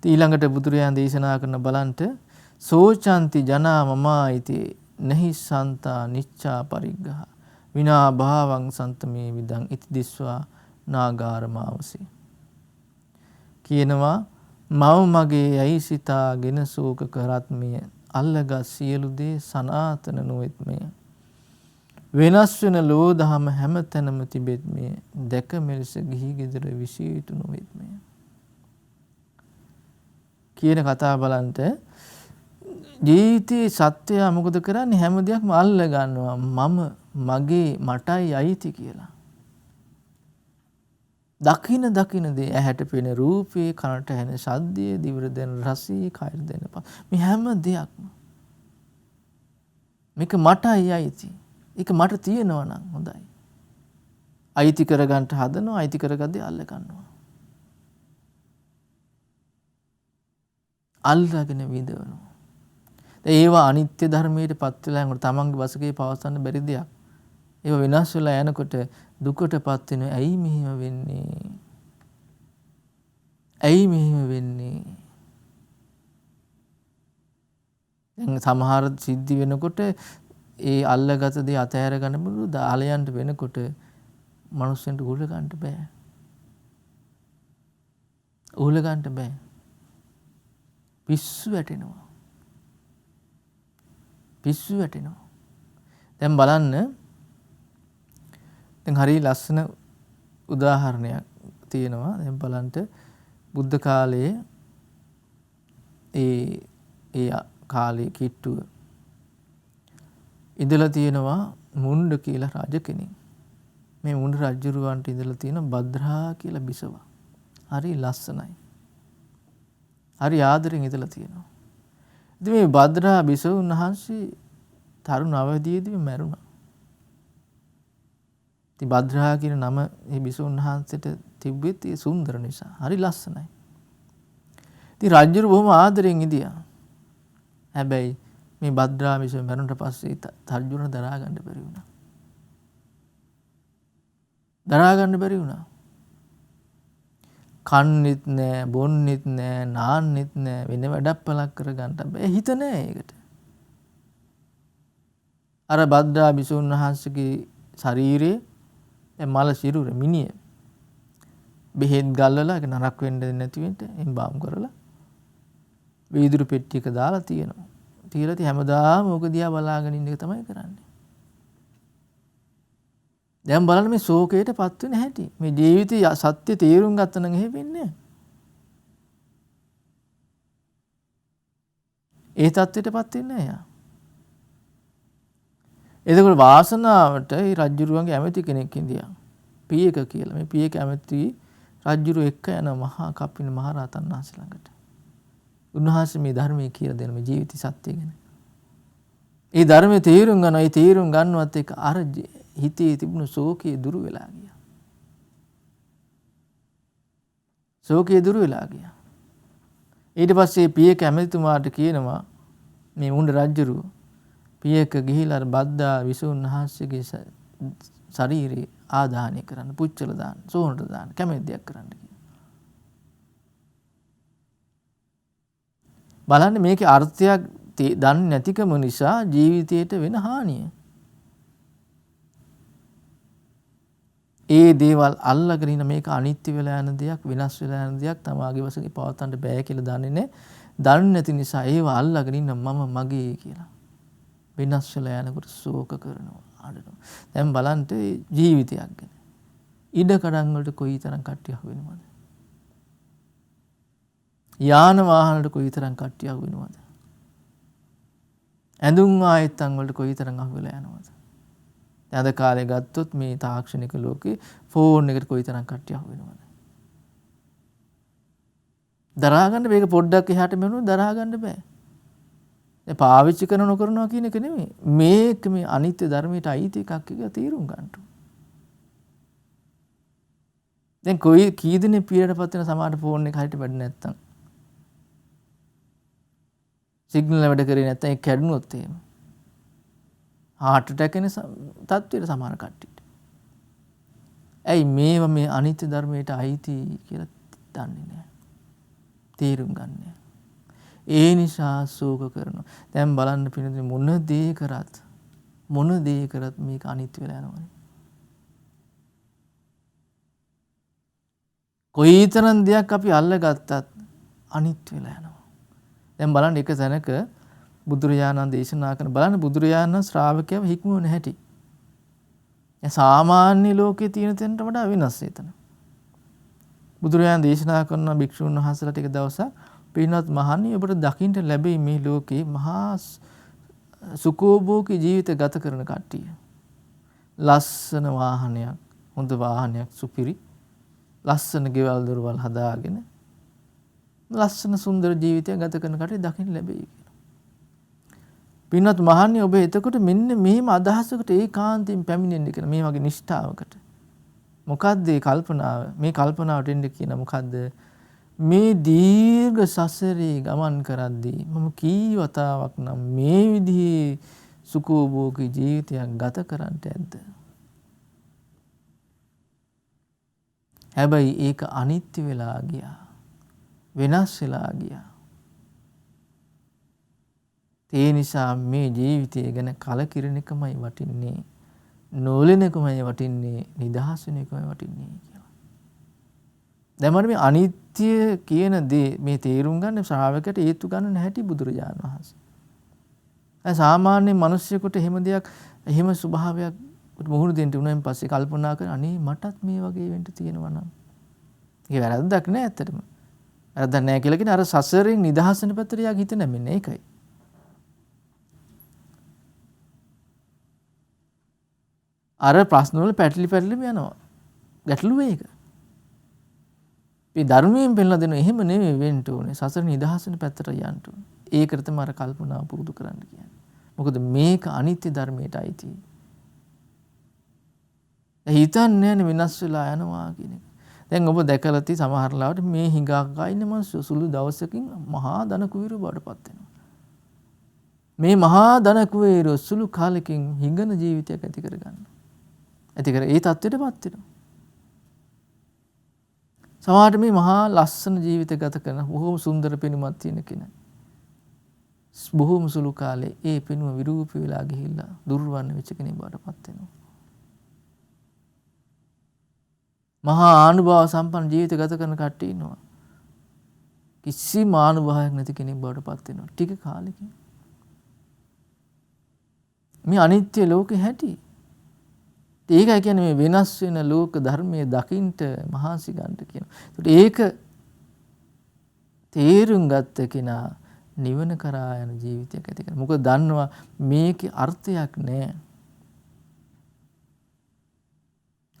ඊළඟට බුදුරජාණන් දේශනා කරන බලන්ට සෝචන්ති ජනා මමායිති නහි සන්තා නිච්ඡා පරිග්ගහ විනා භාවං සන්තමේ විදං ඉති දිස්වා නාගාරමාවසි කියනවා මව මගේ යයි සිතාගෙන ශෝක කරත් මෙය අල්ලගත් සියලු දේ සනාතන නොවෙත් මෙය වෙනස් වෙන ලෝ දහම හැම තැනම තිබෙත් මෙය දැක මෙලෙස ගිහි ගෙදර විසිය යුතු නොවෙත් මෙය කියන කතා බලන්ට ජීවිතයේ සත්‍යය මොකද කරන්නේ හැම දෙයක්ම අල්ල ගන්නවා මම මගේ මටයි අයිති කියලා. දකින දේ ඇහැට පෙනෙන රූපේ කනට ඇහෙන ශබ්දයේ දිවට දැනෙන රසයේ කයට දැනෙන මේ හැම දෙයක්ම මේක මටයි අයිති. ඒක මට තියෙනවා නම් හොඳයි. අයිති කරගන්න හදනවා අයිති කරගද්දී අල්ල ගන්නවා. අල්ලගෙන විඳවනවා. ඒවා අනිත්‍ය ධර්මයට පත් වෙලා යනකොට තමන්ගේ වශකේ පවස්සන්න බැරි දෙයක්. ඒවා වෙනස් වෙලා යනකොට දුකටපත් වෙන ඇයි මෙහෙම වෙන්නේ? ඇයි මෙහෙම වෙන්නේ? දැන් සමහර සිද්ධි වෙනකොට ඒ අල්ලගත දේ අතහැර ගන්න බඳු දාලයන්ට වෙනකොට මනුස්සයන්ට උහුල ගන්න බෑ. උහුල ගන්න බෑ. පිස්සු වැටෙනවා. පිස්සු වැටෙනවා. දැන් බලන්න දැන් හරිය ලස්සන උදාහරණයක් තියෙනවා. දැන් බලන්න බුද්ධ කාලයේ ඒ කාලේ කිට්ටුව ඉඳලා තියෙනවා මුණ්ඩ කියලා රජ කෙනෙක්. මේ මුණ්ඩ රජුරවන්ට ඉඳලා තියෙන භද්‍රා කියලා බිසව. හරි ලස්සනයි. හරි ආදරෙන් ඉඳලා තියෙනවා. ඉතින් මේ භද්‍රා බිසවුන් වහන්සේ තරුණ අවදියේදී මැරුණා. ඉතින් භද්‍රා කියන නම මේ බිසවුන් වහන්සේට තිබෙත් ඒ සුන්දර නිසා. හරි ලස්සනයි. ඉතින් රජුර බොහොම ආදරෙන් ඉදියා. හැබැයි මේ භද්‍රා බිසව මැරුණට පස්සේ තර්ජුන දරා ගන්න බැරි වුණා. දරා ගන්න බැරි වුණා. කන්නෙත් නෑ බොන්නෙත් නෑ නාන්නෙත් නෑ වෙන වැඩක් පළක් කර ගන්නට බෑ හිත නෑ ඒකට. අර භද්‍රා බිසවුන් වහන්සේගේ ශරීරයේ මල සිරුර මිනිය බෙහෙත් ගල්වලා ඒක නරක් වෙන්න දෙන්නේ නැති වෙන්න එම්බාම් කරලා වීදුරු පෙට්ටියක දාලා තියෙනවා. තියලා ඉතින් හැමදාම ඕක දිහා බලාගෙන ඉන්න එක තමයි කරන්නේ. දැන් බලන්න මේ ශෝකයටපත් වෙන හැටි. මේ ජීවිතයේ සත්‍ය තේරුම් ගත්ත නම් එහෙ වෙන්නේ. ඒ தත්ත්වයටපත් වෙන්නේ නැහැ. එතකොට වාසනාවට මේ රජුරුවන්ගේ ඇමති කෙනෙක් ඉඳියා. පියක කියලා. මේ පියක ඇමති රජුරු එක්ක යන මහා කප්පින මහ රහතන් වහන්සේ ළඟට. උන්වහන්සේ මේ ධර්මයේ කියලා දෙන මේ ජීවිත සත්‍ය ගැන. ඒ ධර්මයේ තේරුම් ගන්න, ඒ තේරුම් ගන්නවත් එක්ක අර හිතේ තිබුණු ශෝකය දුරු වෙලා ගියා. ශෝකය දුර වෙලා ගියා. ඊට පස්සේ පියක ඇමතිතුමාට කියනවා මේ උණ්ඩ රජුරු පියක ගිහිලා බද්දා විසුණු වහන්සේගේ ශරීරේ ආදාහනය කරන්න, පුච්චල දාන්න, සෝනට දාන්න, කැමති දෙයක් කරන්න කියලා. බලන්න මේකේ අර්ථයක් දන්නේ නැතිකම නිසා ජීවිතයට වෙන හානිය. ඒ දේවල් අල්ලගෙන ඉන්න මේක අනිත්‍ය වෙලා යන දෙයක්, වෙනස් වෙලා යන දෙයක්, තමාගේ වශයෙන් පවත්වන්න බෑ කියලා දන්නේ නැහැ. දන්නේ නැති නිසා ඒව අල්ලගෙන ඉන්න මම මගේ කියලා. වෙනස් වෙලා යනකොට ශෝක කරනවා, අඬනවා. දැන් බලන්න ජීවිතයක් ගැන. ඉඩ කඩන් වලට කොයිතරම් කට්ටිය අහු වෙනවද? යාන වාහන වලට කොයිතරම් කට්ටිය අහු වෙනවද? ඇඳුම් ආයතන වලට කොයිතරම් අහු වෙලා යනවද? අද කාලේ ගත්තොත් මේ තාක්ෂණික ලෝකේ ෆෝන් එකට කොයිතරම් කට්ටිය අහු වෙනවද? දරා ගන්න මේක පොඩ්ඩක් එහාට මෙනුන දරා ගන්න බෑ. ඒ පාවිච්චි කරන නොකරනවා කියන එක නෙමෙයි. මේක මේ අනිත්‍ය ධර්මයට අයිති එකක් කියලා තීරුම් ගන්න. දැන් කොයි කී දිනේ පීඩටපත් වෙන සමහර ෆෝන් එක හරියට වැඩ නැත්තම් සිග්නල් වැඩ කරේ නැත්තම් ඒක කැඩුනොත් එහෙම heart attack එන තත්ත්වයට සමාන කට්ටියට. ඇයි මේවා මේ අනිත්‍ය ධර්මයට අයිති කියලා දන්නේ නැහැ. තීරුම් ගන්නෑ. ඒ නිසා ශෝක කරනවා. දැන් බලන්න පිළිදෙන මොන දේ කරත් මේක අනිත්‍ය වෙලා යනවානේ. කොයිතරම් දෙයක් අපි අල්ලගත්තත් අනිත්‍ය වෙලා යනවා. දැන් බලන්න එක තැනක බුදුරජාණන් දේශනා කරන බලන්න බුදුරජාණන් ශ්‍රාවකයව හික්මුව නැහැටි. සාමාන්‍ය ලෝකයේ තියෙන තැනට වඩා වෙනස් එතන. බුදුරජාණන් දේශනා කරන භික්ෂුන් වහන්සේලා ටික දවසක් පින්වත් මහණනි ඔබට දකින්න ලැබෙයි මේ ලෝකේ මහා සුඛෝභෝගී ජීවිත ගත කරන කට්ටිය. ලස්සන වාහනයක්, හොඳ වාහනයක් සුපිරි, ලස්සන ගෙවල් දොරවල් හදාගෙන ලස්සන සුන්දර ජීවිතයක් ගත කරන කට්ටිය දකින්න ලැබෙයි. පින්වත් මහණනි ඔබ එතකොට මෙන්න මෙහෙම අදහසකට ඒකාන්තයෙන් පැමිණෙන්න කියන මේ වගේ නිෂ්ඨාවකට. මොකද්ද මේ කල්පනාව? මේ කල්පනාවට එන්න කියන මොකද්ද? මේ දීර්ඝ සසරේ ගමන් කරද්දී මම කී වතාවක් නම් මේ විදිහේ සුඛෝභෝගී ජීවිතයක් ගත කරන්නට ඇද්ද? හැබැයි ඒක අනිත්‍ය වෙලා ගියා. වෙනස් වෙලා ගියා. ඒ නිසා මේ ජීවිතය ගැන කලකිරෙන එකමයි වටින්නේ. නොලෙන එකමයි වටින්නේ, නිදහස් වෙන එකමයි වටින්නේ කියලා. දැන් මම මේ අනිත්‍ය කියන දේ මේ තේරුම් ගන්න ශ්‍රාවකයට හේතු ගන්න නැහැටි බුදුරජාණන් වහන්සේ. ඒ සාමාන්‍ය මිනිස්සුෙකුට එහෙම දෙයක්, එහෙම ස්වභාවයක් මුහුණ දෙන්න උනෙන් පස්සේ කල්පනා කරන අනේ මටත් මේ වගේ වෙන්න තියෙනවා නම්. ඒක වැරද්දක් නෑ ඇත්තටම. වැරද්දක් නෑ කියලා කියන්නේ අර සසරෙන් නිදහස් වෙන පැත්තට යාග හිත නැමෙන්නේ ඒකයි. අර ප්‍රශ්න වල පැටලිම යනවා. ගැටලුව ඒක. මේ ධර්මයෙන් පෙන්නලා දෙන එහෙම නෙමෙයි වෙන්න ඕනේ. සසර නිදහස් වෙන පැත්තට යන්න ඕනේ. ඒකට තමයි අර කල්පනාව පුරුදු කරන්න කියන්නේ. මොකද මේක අනිත්‍ය ධර්මයට අයිති. හිතන්නේ නැහැ වෙනස් වෙලා යනවා කියන එක. දැන් ඔබ දැකලා තියෙ සමහර ලාවට මේ හිඟාකා ඉන්න මිනිස්සු සුළු දවසකින් මහා ධන කුවීරු බවටපත් වෙනවා. මේ මහා ධන කුවීරු සුළු කාලෙකින් හිඟන ජීවිතයක් ඇති කරගන්නවා. ඇති කර ඒ තත්ත්වයටපත් වෙනවා. සමහරට මේ මහා ලස්සන ජීවිත ගත කරන බොහොම සුන්දර පෙනුමක් තියෙන කෙනා බොහොම සුළු කාලේ ඒ පෙනුම විරූපී වෙලා ගිහිල්ලා දුර්වර්ණ වෙච්ච කෙනෙක් බවටපත් වෙනවා. මහා ආනුභාව සම්පන්න ජීවිත ගත කරන කට්ටිය ඉන්නවා. කිසිම ආනුභාවයක් නැති කෙනෙක් බවටපත් වෙනවා ටික කාලෙකින්. මේ අනිත්‍ය ලෝකේ හැටි. ඒකයි කියන්නේ මේ වෙනස් වෙන ලෝක ධර්මයේ දකින්ට මහාසි ගන්නට කියනවා. ඒක තේරුම් ගත්ත කෙනා නිවන කරා යන ජීවිතයක් ඇති කරනවා. මොකද දන්නවා මේකේ අර්ථයක් නැහැ.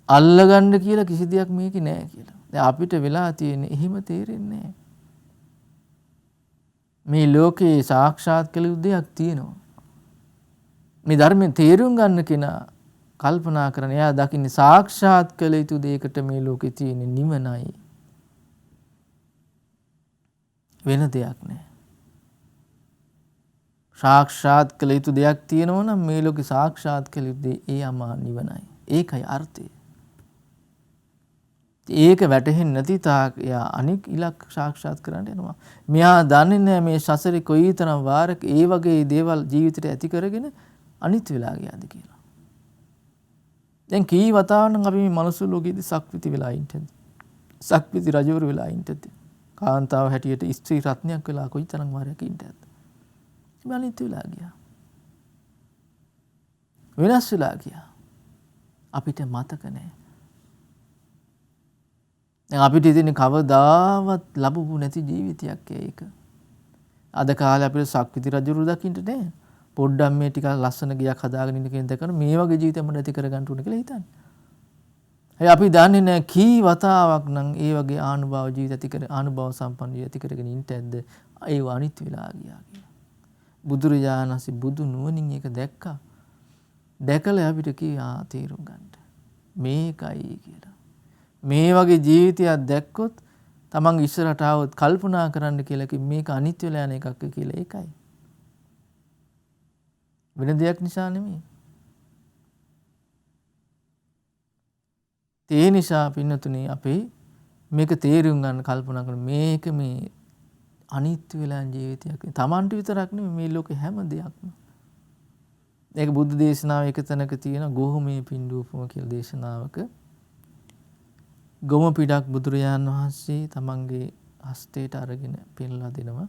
අල්ලගන්න කියලා කිසි දෙයක් මේකේ නැහැ කියලා. දැන් අපිට වෙලා තියෙන්නේ එහෙම තේරෙන්නේ නැහැ. මේ ලෝකේ සාක්ෂාත් කළ යුතු දෙයක් තියෙනවා. මේ ධර්මයෙන් තේරුම් ගන්න කෙනා කල්පනා කරන එයා දකින්නේ සාක්ෂාත් කළ යුතු දෙයකට මේ ලෝකේ තියෙන නිවනයි. වෙන දෙයක් නෑ. සාක්ෂාත් කළ යුතු දෙයක් තියෙනවා නම් මේ ලෝකේ සාක්ෂාත් කළ යුතු දේ ඒ අමා නිවනයි. ඒකයි අර්ථය. ඒක වැටහෙන්නේ නැති තාක් එයා අනික් ඉලක්ක සාක්ෂාත් කරන්න යනවා. මෙයා දන්නේ නැහැ මේ සසරේ කොයිතරම් වාරක ඒ වගේ දේවල් ජීවිතේට ඇති කරගෙන අනිත් වෙලා ගියාද කියලා. දැන් කී වතාවක් නම් අපි මේ මනුස්ස ලෝකෙදී සක්විති වෙලා ඉන්නද? සක්විති රජවරු වෙලා ඉන්නද? කාන්තාව හැටියට ස්ත්‍රී රත්නයක් වෙලා කොයිතරම් වාරයක් ඉන්නද? අනිත් වෙලා ගියා. වෙනස් වෙලා ගියා. අපිට මතක නැහැ. දැන් අපිට ඉතින් කවදාවත් ලැබුණු නැති ජීවිතයක් ඒක. අද කාලේ අපිට සක්විති රජුරු දකින්න නෑ. පොඩ්ඩක් මේ ටිකක් ලස්සන ගියක් හදාගෙන ඉන්න කෙනෙක් දැකන මේ වගේ ජීවිතයක් මට ඇති කරගන්න ඕන කියලා හිතන්නේ. ඒ අපි දන්නේ නෑ කී වතාවක් නම් ඒ වගේ ආනුභාව ජීවිත ඇති කර ආනුභාව සම්පන්න ජීවිත ඇති කරගෙන ඉන්නත් ඇද්ද ඒව අනිත් වෙලා ගියා කියලා. බුදුරජාණන් වහන්සේ බුදු නුවණින් ඒක දැක්කා. දැකලා අපිට කියා තේරුම් ගන්න. මේකයි කියලා. මේ වගේ ජීවිතයක් දැක්කොත් තමන් ඉස්සරහට આવොත් කල්පනා කරන්න කියලා කි මේක අනිත් වෙලා යන එකක් කියලා ඒකයි. වෙන දෙයක් නිසා නෙමෙයි. ඒ නිසා පින්නතුනේ අපේ මේක තේරුම් ගන්න කල්පනා කරන මේක මේ අනිත් වෙලා යන ජීවිතයක්. තමන්ට විතරක් නෙමෙයි මේ ලෝකේ හැම දෙයක්ම. ඒක බුද්ධ දේශනාවේ එක තැනක තියෙන ගෝහමේ පින්ඩූපම කියලා දේශනාවක ගොම පිටක් බුදුරජාණන් වහන්සේ තමන්ගේ හස්තයට අරගෙන පෙන්ලා දෙනවා.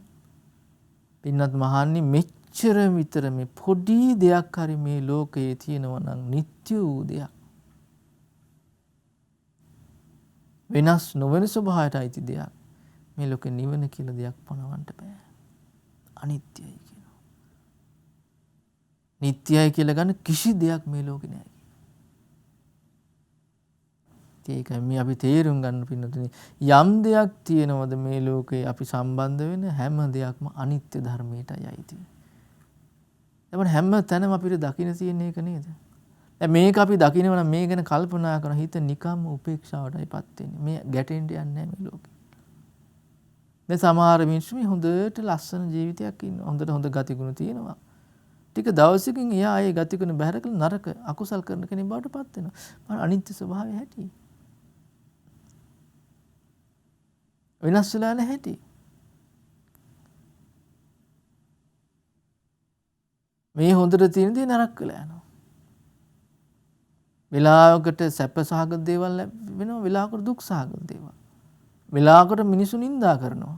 පින්නත් මහන්නේ මෙච්චර විතර මේ පොඩි දෙයක් හරි මේ ලෝකයේ තියෙනවා නම් නිත්‍ය වූ දෙයක්. වෙනස් නොවන ස්වභාවයට අයිති දෙයක්. මේ ලෝකේ නිවන කියලා දෙයක් පනවන්න බෑ. අනිත්‍යයි කියනවා. නිත්‍යයි කියලා ගන්න කිසි දෙයක් මේ ලෝකේ නෑ. ඒකයි මේ අපි තේරුම් ගන්න පින්නතුනේ යම් දෙයක් තියෙනවද මේ ලෝකේ අපි සම්බන්ධ වෙන හැම දෙයක්ම අනිත්‍ය ධර්මයටයි අයිති. එතකොට හැම තැනම අපිට දකින්න තියෙන එක නේද? දැන් මේක අපි දකින්නව නම් මේ ගැන කල්පනා කරන හිත නිකම්ම උපේක්ෂාවටයිපත් වෙන්නේ. මේ ගැටෙන්න යන්නේ නැහැ මේ ලෝකේ. දැන් සමහර මිනිස්සු මේ හොඳට ලස්සන ජීවිතයක් ඉන්නවා. හොඳට හොඳ ගතිගුණ තියෙනවා. ටික දවසකින් එයා ඒ ගතිගුණ බැහැර කළ නරක අකුසල් කරන කෙනෙක් බවට පත් වෙනවා. මම අනිත්‍ය ස්වභාවය හැටි. වෙනස් වෙලා නැහැටි. මේ හොඳට තියෙන දේ නරක වෙලා යනවා. වෙලාවකට සැප සහගත දේවල් වෙනවා, වෙලාවකට දුක් සහගත දේවල්. වෙලාවකට මිනිසු නිඳා කරනවා.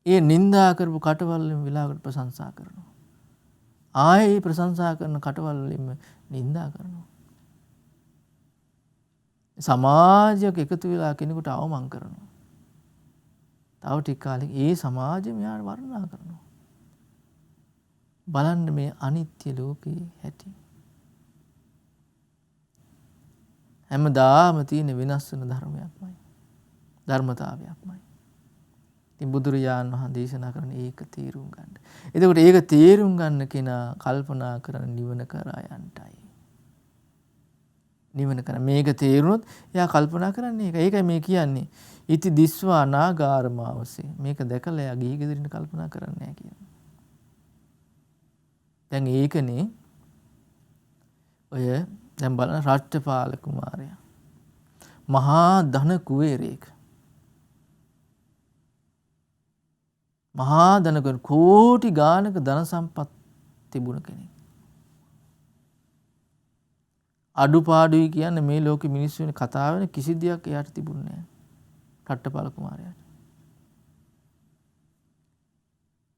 ඒ නිඳා කරපු කටවල් වලින් වෙලාවකට ප්‍රශංසා කරනවා. ආයේ ප්‍රශංසා කරන කටවල් වලින් නිඳා කරනවා. සමාජයක එකතු වෙලා කෙනෙකුට අවමන් කරනවා. තව ටික කාලෙක ඒ සමාජය මෙයාට වර්ණනා කරනවා. බලන්න මේ අනිත්‍ය ලෝකේ හැටි. හැමදාම තියෙන වෙනස් වෙන ධර්මයක්මයි. ධර්මතාවයක්මයි. ඉතින් බුදුරජාණන් වහන්සේ දේශනා කරන ඒක තේරුම් ගන්න. එතකොට ඒක තේරුම් ගන්න කෙනා කල්පනා කරන නිවන කරා යන්නයි. නිවන කරා මේක තේරුනොත් එයා කල්පනා කරන්නේ ඒක. ඒකයි මේ කියන්නේ. ඉති දිස්වා නාගාරමාවසේ. මේක දැකලා එයා ගිහි ගෙදරින් කල්පනා කරන්නේ නැහැ කියන්නේ. දැන් ඒකනේ ඔය දැන් බලන්න රට්ටපාල කුමාරයා. මහා ධන කුවේරයෙක්. මහා ධන කෝටි ගානක ධන සම්පත් තිබුණ කෙනෙක්. අඩුපාඩුයි කියන්නේ මේ ලෝකෙ මිනිස්සු වෙන කතා වෙන කිසි දෙයක් එයාට තිබුණේ නැහැ. රට්ටපාල කුමාරයාට.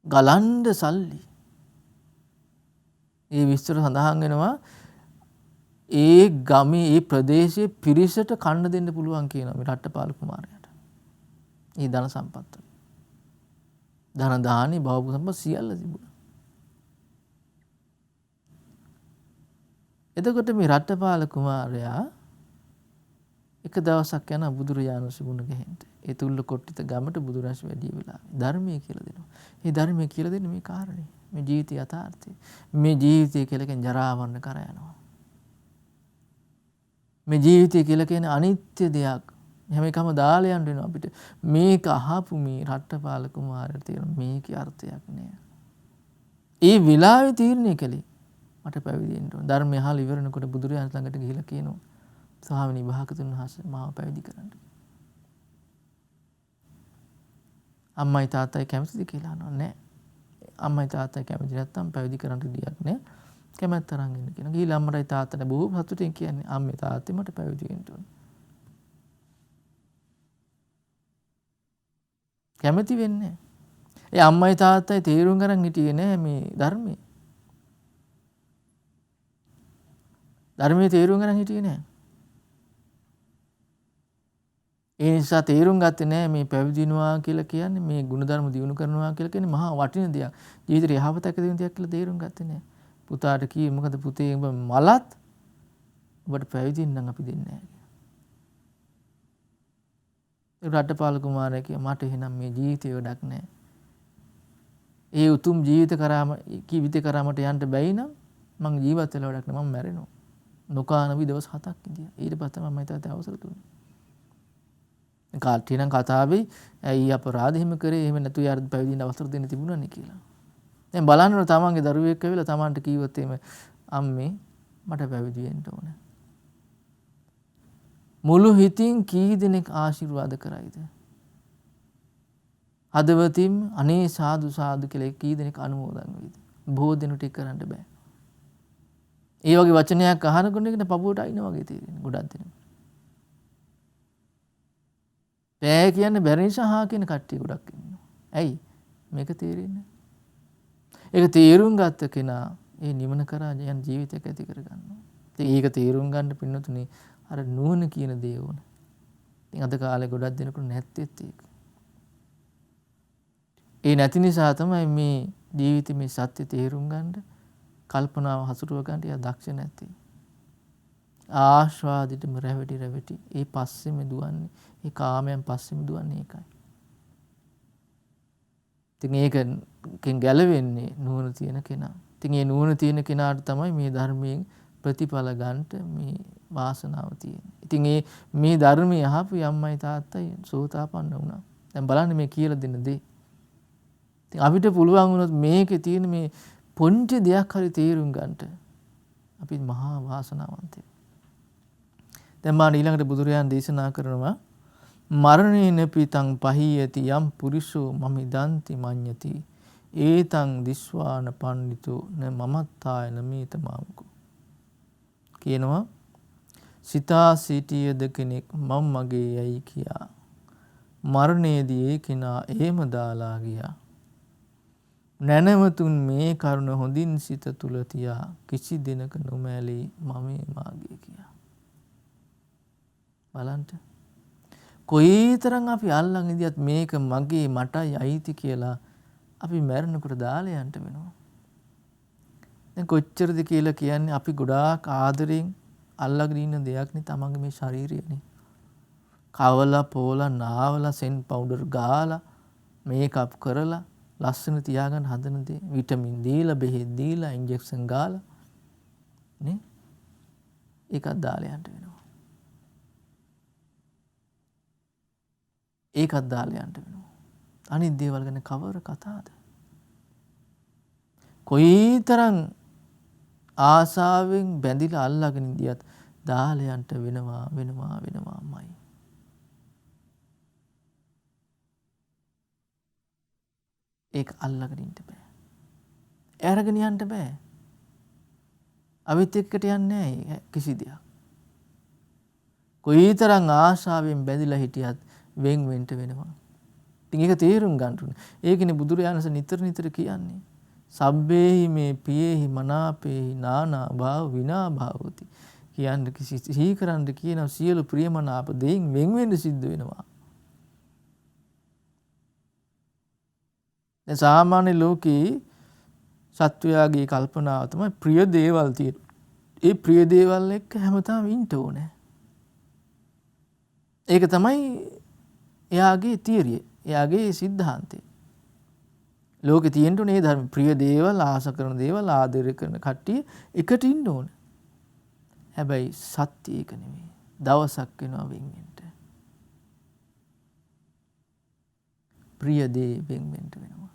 ගලන්ඩ සල්ලි. ඒ විස්තර සඳහන් වෙනවා ඒ ගමේ ඒ ප්‍රදේශයේ පිරිසට කන්න දෙන්න පුළුවන් කියනවා මේ රට්ටපාල කුමාරයාට. ඒ ධන සම්පත්. ධන දානි භවභෝග සම්පත් සියල්ල තිබුණා. එතකොට මේ රට්ටපාල කුමාරයා එක දවසක් යන බුදුරජාණන් වහන්සේ මුණ ගැහෙන්න. ඒ තුල්ල කොට්ටිත ගමට බුදුරජාණන් වැඩි වෙලා ධර්මයේ කියලා දෙනවා. මේ ධර්මයේ කියලා දෙන්නේ මේ කාරණේ. මේ ජීවිතය යථාර්ථය. මේ ජීවිතය කියලා කියන්නේ ජරා මරණ කර යනවා. මේ ජීවිතය කියලා කියන්නේ අනිත්‍ය දෙයක්. හැම එකම දාලා යන්න වෙනවා අපිට. මේක අහපු මේ රට්ටපාල කුමාරට තියෙන මේකේ අර්ථයක් නෑ. ඒ වෙලාවේ තීරණය කළේ මට පැවිදි වෙන්න ඕන. ධර්මය අහලා ඉවරනකොට බුදුරජාණන් ළඟට ගිහිලා කියනවා ස්වාමීනි භාගතුන් වහන්සේ මාව පැවිදි කරන්න. අම්මයි තාත්තයි කැමතිද කියලා අහනවා. නෑ. අම්මයි තාත්තයි කැමති නැත්තම් පැවිදි කරන්න දෙයක් නෑ. කැමැත්ත අරන් ඉන්න කියනවා. ගිහිල්ලා අම්මටයි තාත්තට බොහොම සතුටින් කියන්නේ අම්මේ තාත්තේ මට පැවිදි වෙන්න ඕන. කැමති වෙන්නේ. ඒ අම්මයි තාත්තයි තීරුම් ගන්න හිටියේ නෑ මේ ධර්මයේ. ධර්මයේ තීරුම් ගන්න හිටියේ නෑ. ඒ නිසා තීරුම් ගත්තේ නෑ මේ පැවිදිනවා කියලා කියන්නේ මේ ගුණධර්ම දියුණු කරනවා කියලා කියන්නේ මහා වටින දෙයක්. ජීවිතේ යහපතක් දෙන දෙයක් කියලා තීරුම් ගත්තේ නෑ. පුතාට කිව්වේ මොකද පුතේ ඔබ මලත් ඔබට පැවිදිින් නම් අපි දෙන්නේ නැහැ කියලා. ඒ රට්ටපාල කුමාරයා කිව්වා මට එහෙනම් මේ ජීවිතේ වැඩක් නැහැ. ඒ උතුම් ජීවිත කරාමට යන්න බැයි නම් මං ජීවත් වෙලා වැඩක් නැහැ මම මැරෙනවා. නොකානවි දවස් 7ක් ඉඳියා. ඊට පස්සේ මම හිතාතේ අවසර දුන්නා. කාටි නම් කතාවේ ඇයි අපරාධ එහෙම කරේ එහෙම නැතු යාර පැවිදිින් අවසර දෙන්න තිබුණානේ කියලා. දැන් බලන්න තමන්ගේ දරුවෙක් ඇවිල්ලා තමන්ට කිව්වොත් එහෙම අම්මේ මට පැවිදි වෙන්න ඕන. මුළු හිතින් කී දෙනෙක් ආශිර්වාද කරයිද? හදවතින් අනේ සාදු සාදු කියලා කී දෙනෙක් අනුමෝදන් වෙයිද? බොහෝ දෙනෙකුට ඒක කරන්න බෑ. ඒ වගේ වචනයක් අහනකොට නේ පපුවට අයින වගේ තේරෙන්නේ ගොඩක් දෙනෙක්. බෑ කියන්නේ බැරි නිසා හා කියන කට්ටිය ගොඩක් ඉන්නවා. ඇයි? මේක තේරෙන්නේ. ඒක තේරුම් ගත්ත කෙනා ඒ නිවන කරා යන ජීවිතයක් ඇති කර ගන්නවා. ඉතින් ඒක තේරුම් ගන්න පින්නතුනේ අර නුවණ කියන දේ ඕන. ඉතින් අද කාලේ ගොඩක් දෙනෙකුට නැත්තේත් ඒක. ඒ නැති නිසා තමයි මේ ජීවිතේ මේ සත්‍ය තේරුම් ගන්න කල්පනාව හසුරුව ගන්න යා දක්ෂ නැත්තේ. ආශ්වාදිතම රැවටි ඒ පස්සෙම දුවන්නේ ඒ කාමයන් පස්සෙම දුවන්නේ ඒකයි. ඉතින් ඒකෙන් ගැලවෙන්නේ නුවණ තියෙන කෙනා. ඉතින් මේ නුවණ තියෙන කෙනාට තමයි මේ ධර්මයෙන් ප්‍රතිඵල ගන්නට මේ වාසනාව තියෙන්නේ. ඉතින් මේ ධර්මයේ අහපු අම්මයි තාත්තයි සෝතාපන්න වුණා. දැන් බලන්න මේ කියලා දෙන දේ. ඉතින් අපිට පුළුවන් වුණොත් මේකේ තියෙන මේ පොන්ති දෙයක් හරි තේරුම් ගන්නට අපි මහා වාසනාවන්තයි. දැන් මා ඊළඟට බුදුරජාණන් දේශනා කරනවා මරණේන පිතං පහියති යම් පුරිසෝ මමිදන්ති මඤ්ඤති ඒතං දිස්වාන පණ්ඩිතෝ න මමත්තායන මේතමාවකෝ කියනවා සිතා සිටියද කෙනෙක් මම මගේ යයි කියා මරණයේදී ඒ කෙනා එහෙම දාලා ගියා නැනවතුන් මේ කරුණ හොඳින් සිත තුල තියා කිසි දිනක නොමැලී මමේ මාගේ කියා බලන්න කොයිතරම් අපි අල්ලන් ඉදියත් මේක මගේ මටයි අයිති කියලා අපි මැරෙනකොට දාලා යන්න වෙනවා. දැන් කොච්චරද කියලා කියන්නේ අපි ගොඩාක් ආදරෙන් අල්ලගෙන ඉන්න දෙයක් නේ තමන්ගේ මේ ශරීරයනේ. කවලා පෝලා නාවලා සෙන් පවුඩර් ගාලා මේකප් කරලා ලස්සන තියාගන්න හදන දේ විටමින් දීලා බෙහෙත් දීලා ඉන්ජෙක්ෂන් ගාලා නේ ඒකත් දාලා යන්න වෙනවා. ඒකත් දාලා යන්න වෙනවා. අනිත් දේවල් ගැන කවර කතාවද? කොයිතරම් ආසාවෙන් බැඳිලා අල්ලගෙන ඉඳියත් දාලා යන්න වෙනවාමයි. ඒක අල්ලගෙන ඉන්න බෑ. අරගෙන යන්න බෑ. අවිත් එක්කට යන්නේ නැහැ කිසි දෙයක්. කොයිතරම් ආශාවෙන් බැඳිලා හිටියත් වෙන් වෙන්න වෙනවා. ඉතින් ඒක තේරුම් ගන්න ඕනේ. ඒකනේ බුදුරජාණන් නිතර කියන්නේ. සබ්බේහි මේ පියේහි මනාපේහි නානා භාව විනා භාවති. කියන්නේ කිසි සීකරන්න කියන සියලු ප්‍රියමනාප දෙයින් වෙන් වෙන්න සිද්ධ වෙනවා. දැන් සාමාන්‍ය ලෝකේ සත්වයාගේ කල්පනාව තමයි ප්‍රිය දේවල් තියෙන. ඒ ප්‍රිය දේවල් එක්ක හැමදාම ඉන්න ඕනේ. ඒක තමයි එයාගේ තියරිය. එයාගේ සිද්ධාන්තය. ලෝකේ තියෙන්න ඕනේ ධර්ම ප්‍රිය දේවල් ආස කරන දේවල් ආදරය කරන කට්ටිය එකට ඉන්න ඕනේ. හැබැයි සත්‍ය ඒක නෙමෙයි. දවසක් වෙනවා වෙන් වෙන්න. ප්‍රිය දේ වෙන් වෙන්න වෙනවා.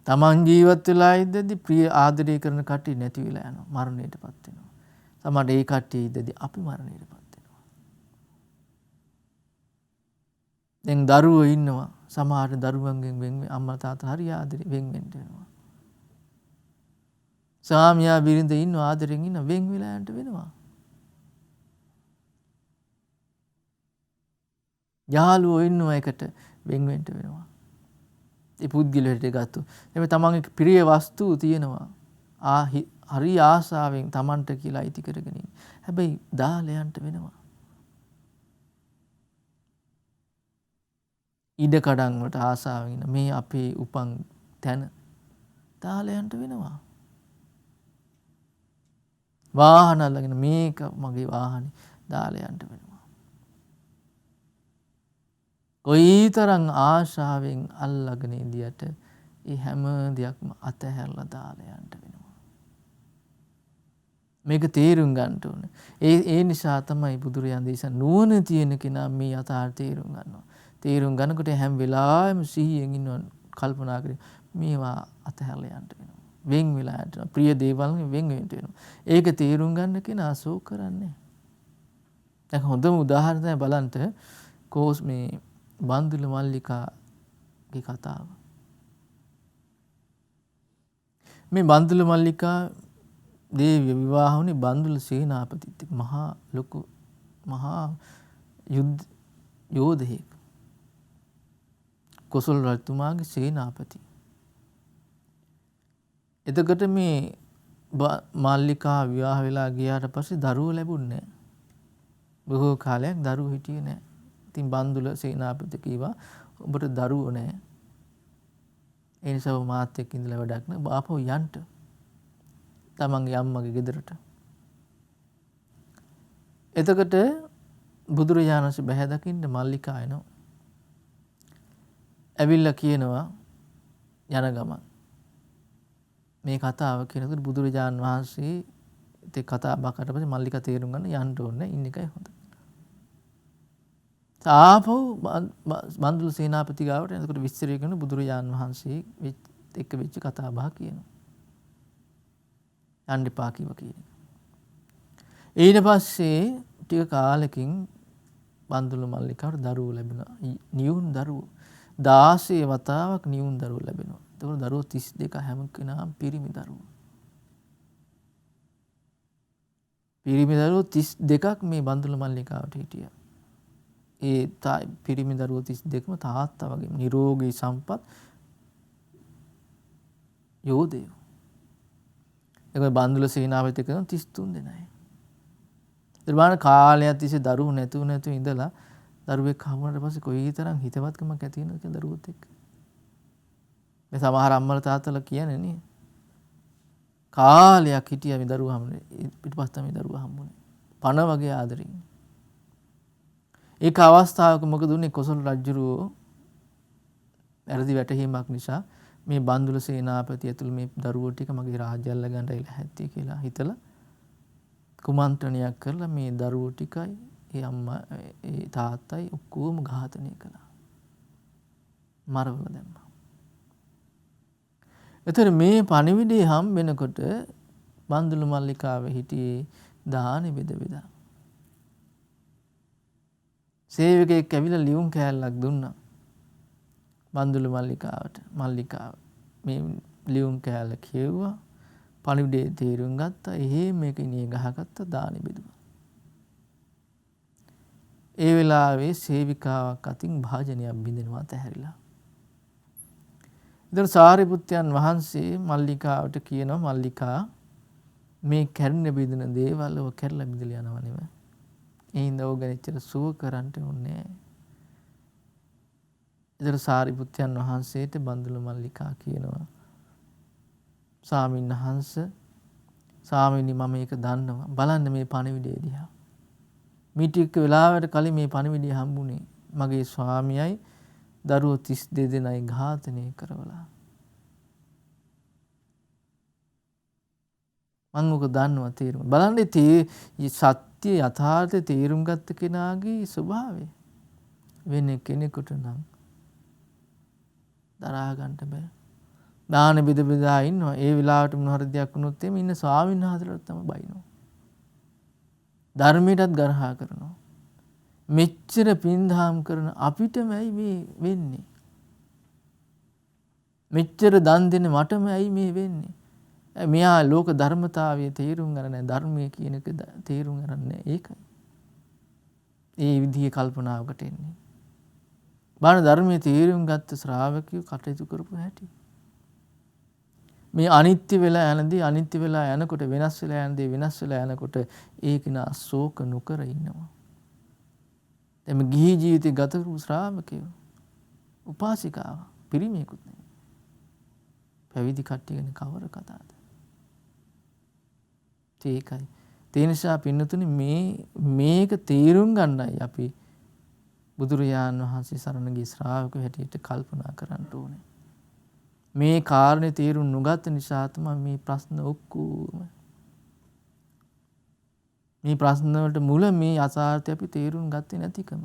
තමන් ජීවත් වෙලා ඉඳදී ප්‍රිය ආදරය කරන කට්ටිය නැති වෙලා යනවා. මරණයටපත් වෙනවා. සමහර ඒ කට්ටිය ඉඳදී අපි මරණයටපත් වෙනවා. දැන් දරුවෝ ඉන්නවා. සමහර දරුවන්ගෙන් වෙන් අම්මා තාත්තා හරි ආදරේ වෙන් වෙන්න වෙනවා. සාමියා බිරිඳ ඉන්නවා ආදරෙන් ඉන්න වෙන් වෙලා යන්න වෙනවා. යාළුවෝ ඉන්නවා එකට වෙන් වෙන්න වෙනවා. ඒ පුද්ගලයාට ගත්තු. එමෙ තමන්ගේ ප්‍රිය වස්තු තියෙනවා. හරි ආසාවෙන් තමන්ට කියලා අයිති කරගෙන ඉන්න. හැබැයි දාලා යන්න වෙනවා. ඉඩ කඩන් වලට ආසාවෙන් ඉන්න මේ අපේ උපන් තැන දාලා යන්න වෙනවා. වාහන අල්ලගෙන මේක මගේ වාහනේ දාලා යන්න වෙනවා. කොයිතරම් ආශාවෙන් අල්ලගෙන ඉඳියට ඒ හැම දෙයක්ම අතහැරලා දාලා යන්න වෙනවා. මේක තේරුම් ගන්න ඕනේ. ඒ නිසා තමයි බුදුරජාණන් දේශනා නුවණ තියෙන කෙනා මේ යථාර්ථය තේරුම් ගන්නවා. තේරුම් ගන්නකොට හැම වෙලාවෙම සිහියෙන් ඉන්නවා කල්පනා කරේ මේවා අතහැරලා යන්න වෙනවා. වෙන් වෙලා යන්න. ප්‍රිය දේවල් වෙන් වෙන්න වෙනවා. ඒක තේරුම් ගන්න කෙනා සෝක් කරන්නේ. දැන් හොඳම උදාහරණයක් බලන්න කෝස් මේ බන්දුල මල්ලිකාගේ කතාව. මේ බන්දුල මල්ලිකා දේවිය විවාහ වුණේ බන්දුල සේනාපතිත් එක්ක. මහා ලොකු මහා යුද්ධ යෝධයෙක්. කොසල් රජතුමාගේ සේනාපති. එතකොට මේ මල්ලිකා විවාහ වෙලා ගියාට පස්සේ දරුවෝ ලැබුණේ නැහැ. බොහෝ කාලයක් දරුවෝ හිටියේ නැහැ. ඉතින් බන්දුල සේනාපති කිව්වා ඔබට දරුවෝ නැහැ. ඒ නිසා ඔබ මාත් එක්ක ඉඳලා වැඩක් නැහැ. බාපෝ යන්න. තමන්ගේ අම්මගේ ගෙදරට. එතකොට බුදුරජාණන් වහන්සේ බහැ දකින්න මල්ලිකා එනවා. ඇවිල්ලා කියනවා යන ගමන් මේ කතාව කියනකොට බුදුරජාණන් වහන්සේ ඒ කතා බහ කරලා පස්සේ මල්ලිකා තේරුම් ගන්න යන්න ඕනේ ඉන්න එකයි හොඳ. ආපහු බන්දුල සේනාපති ගාවට එතකොට විස්තරය කරන බුදුරජාණන් වහන්සේ එක්ක වෙච්ච කතා බහ කියනවා. යන්න එපා කිව්වා කියන එක. ඊට පස්සේ ටික කාලෙකින් බන්දුල මල්ලිකාට දරුවෝ ලැබෙනවා. නියුන් දරුවෝ 16 වතාවක් නියුන් දරුවෝ ලැබෙනවා. එතකොට දරුවෝ 32 හැම කෙනාම පිරිමි දරුවෝ. පිරිමි දරුවෝ 32ක් මේ බන්දුල මල්ලිකාවට හිටියා. ඒ පිරිමි දරුවෝ 32ම තාත්තා වගේ නිරෝගී සම්පත් යෝධයෝ. ඒක බන්දුල සේනාපති කරන 33 දෙනයි. ඊට බලන්න කාලයක් තිස්සේ දරුවෝ නැතුව ඉඳලා දරුවෙක් හමුනට පස්සේ කොයිතරම් හිතවත්කමක් ඇති වෙනවද කියලා දරුවොත් එක්ක. මේ සමහර අම්මලා තාත්තලා කියන්නේ නේ. කාලයක් හිටියා මේ දරුවා හම්බුනේ. පිටපස්ස තමයි දරුවා හම්බුනේ. පණ වගේ ආදරෙන්. ඒක අවස්ථාවක මොකද උනේ කොසල් රජුරෝ වැරදි වැටහීමක් නිසා මේ බන්දුල සේනාපති ඇතුළු මේ දරුවෝ ටික මගේ රාජ්‍ය අල්ල ගන්න ඉල හැත්තේ කියලා හිතලා කුමන්ත්‍රණයක් කරලා මේ දරුවෝ ටිකයි ඒ අම්මා ඒ තාත්තයි ඔක්කොම ඝාතනය කළා. මරවලා දැම්මා. එතන මේ පණිවිඩය හම් වෙනකොට බන්දුල මල්ලිකාවේ හිටියේ දානේ බෙද බෙදා. සේවකයෙක් ඇවිල්ලා ලියුම් කෑල්ලක් දුන්නා. බන්දුල මල්ලිකාවට. මල්ලිකාව මේ ලියුම් කෑල්ල කියුවා. පණිවිඩේ තේරුම් ගත්තා. එහෙම මේක ඉනිය ගහගත්තා දානේ බෙදුවා. ඒ වෙලාවේ සේවිකාවක් අතින් භාජනයක් බින්දෙනවා තැහැරිලා. ඉතින් සාරිපුත්යන් වහන්සේ මල්ලිකාවට කියනවා මල්ලිකා මේ කැරෙන බින්දෙන දේවල් ඔය කැරලා බින්දලා යනවා නෙවෙයි. ඒ හින්දා ඔය ගැන ඉච්චර සුව කරන්න ඕනේ. ඉතින් සාරිපුත්යන් වහන්සේට බන්දුල මල්ලිකා කියනවා ස්වාමීන් වහන්සේ ස්වාමීනි මම මේක දන්නවා. බලන්න මේ පණිවිඩය දිහා. මීටික් වෙලාවට කලින් මේ පණිවිඩය හම්බුනේ මගේ ස්වාමියයි දරුවෝ 32 දෙනයි ඝාතනය කරවලා. මම ඔක දන්නවා තේරුම. බලන්න සත්‍ය යථාර්ථය තේරුම් ගත්ත කෙනාගේ ස්වභාවය. වෙන කෙනෙකුට නම් දරා ගන්න බෑ. දාන බෙද බෙදා ඉන්නවා. ඒ වෙලාවට මොන හරි දෙයක් වුණොත් එimhe ඉන්න ස්වාමීන් වහන්සේලාට තමයි බයිනවා. ධර්මයටත් ගරහා කරනවා. මෙච්චර පින්දහම් කරන අපිටම ඇයි මේ වෙන්නේ? මෙච්චර දන් දෙන මටම ඇයි මේ වෙන්නේ? මෙයා ලෝක ධර්මතාවයේ තේරුම් ගන්න නැහැ. ධර්මයේ කියන එක තේරුම් ගන්න නැහැ. ඒකයි. ඒ විදිහේ කල්පනාවකට එන්නේ. බාන ධර්මයේ තේරුම් ගත්ත ශ්‍රාවකයෝ කටයුතු කරපු හැටි. මේ අනිත්‍ය වෙලා යනදී අනිත්‍ය වෙලා යනකොට වෙනස් වෙලා යනදී වෙනස් වෙලා යනකොට ඒක නා ශෝක නොකර ඉන්නවා. එමෙ ගිහි ජීවිතය ගත කරපු ශ්‍රාවකයෝ උපාසිකාව පිරිමියෙකුත් නෙමෙයි. පැවිදි කට්ටිය ගැන කවර කතාවද? ඒකයි. ඒ නිසා පින්නතුනි මේක තේරුම් ගන්නයි අපි බුදුරජාණන් වහන්සේ සරණ ගිය ශ්‍රාවකයෝ හැටියට කල්පනා කරන්න ඕනේ. මේ කාරණේ තේරුම් නොගත් නිසා තමයි මේ ප්‍රශ්න ඔක්කොම මේ ප්‍රශ්න වලට මුල මේ අසාර්ථය අපි තේරුම් ගත්තේ නැතිකම.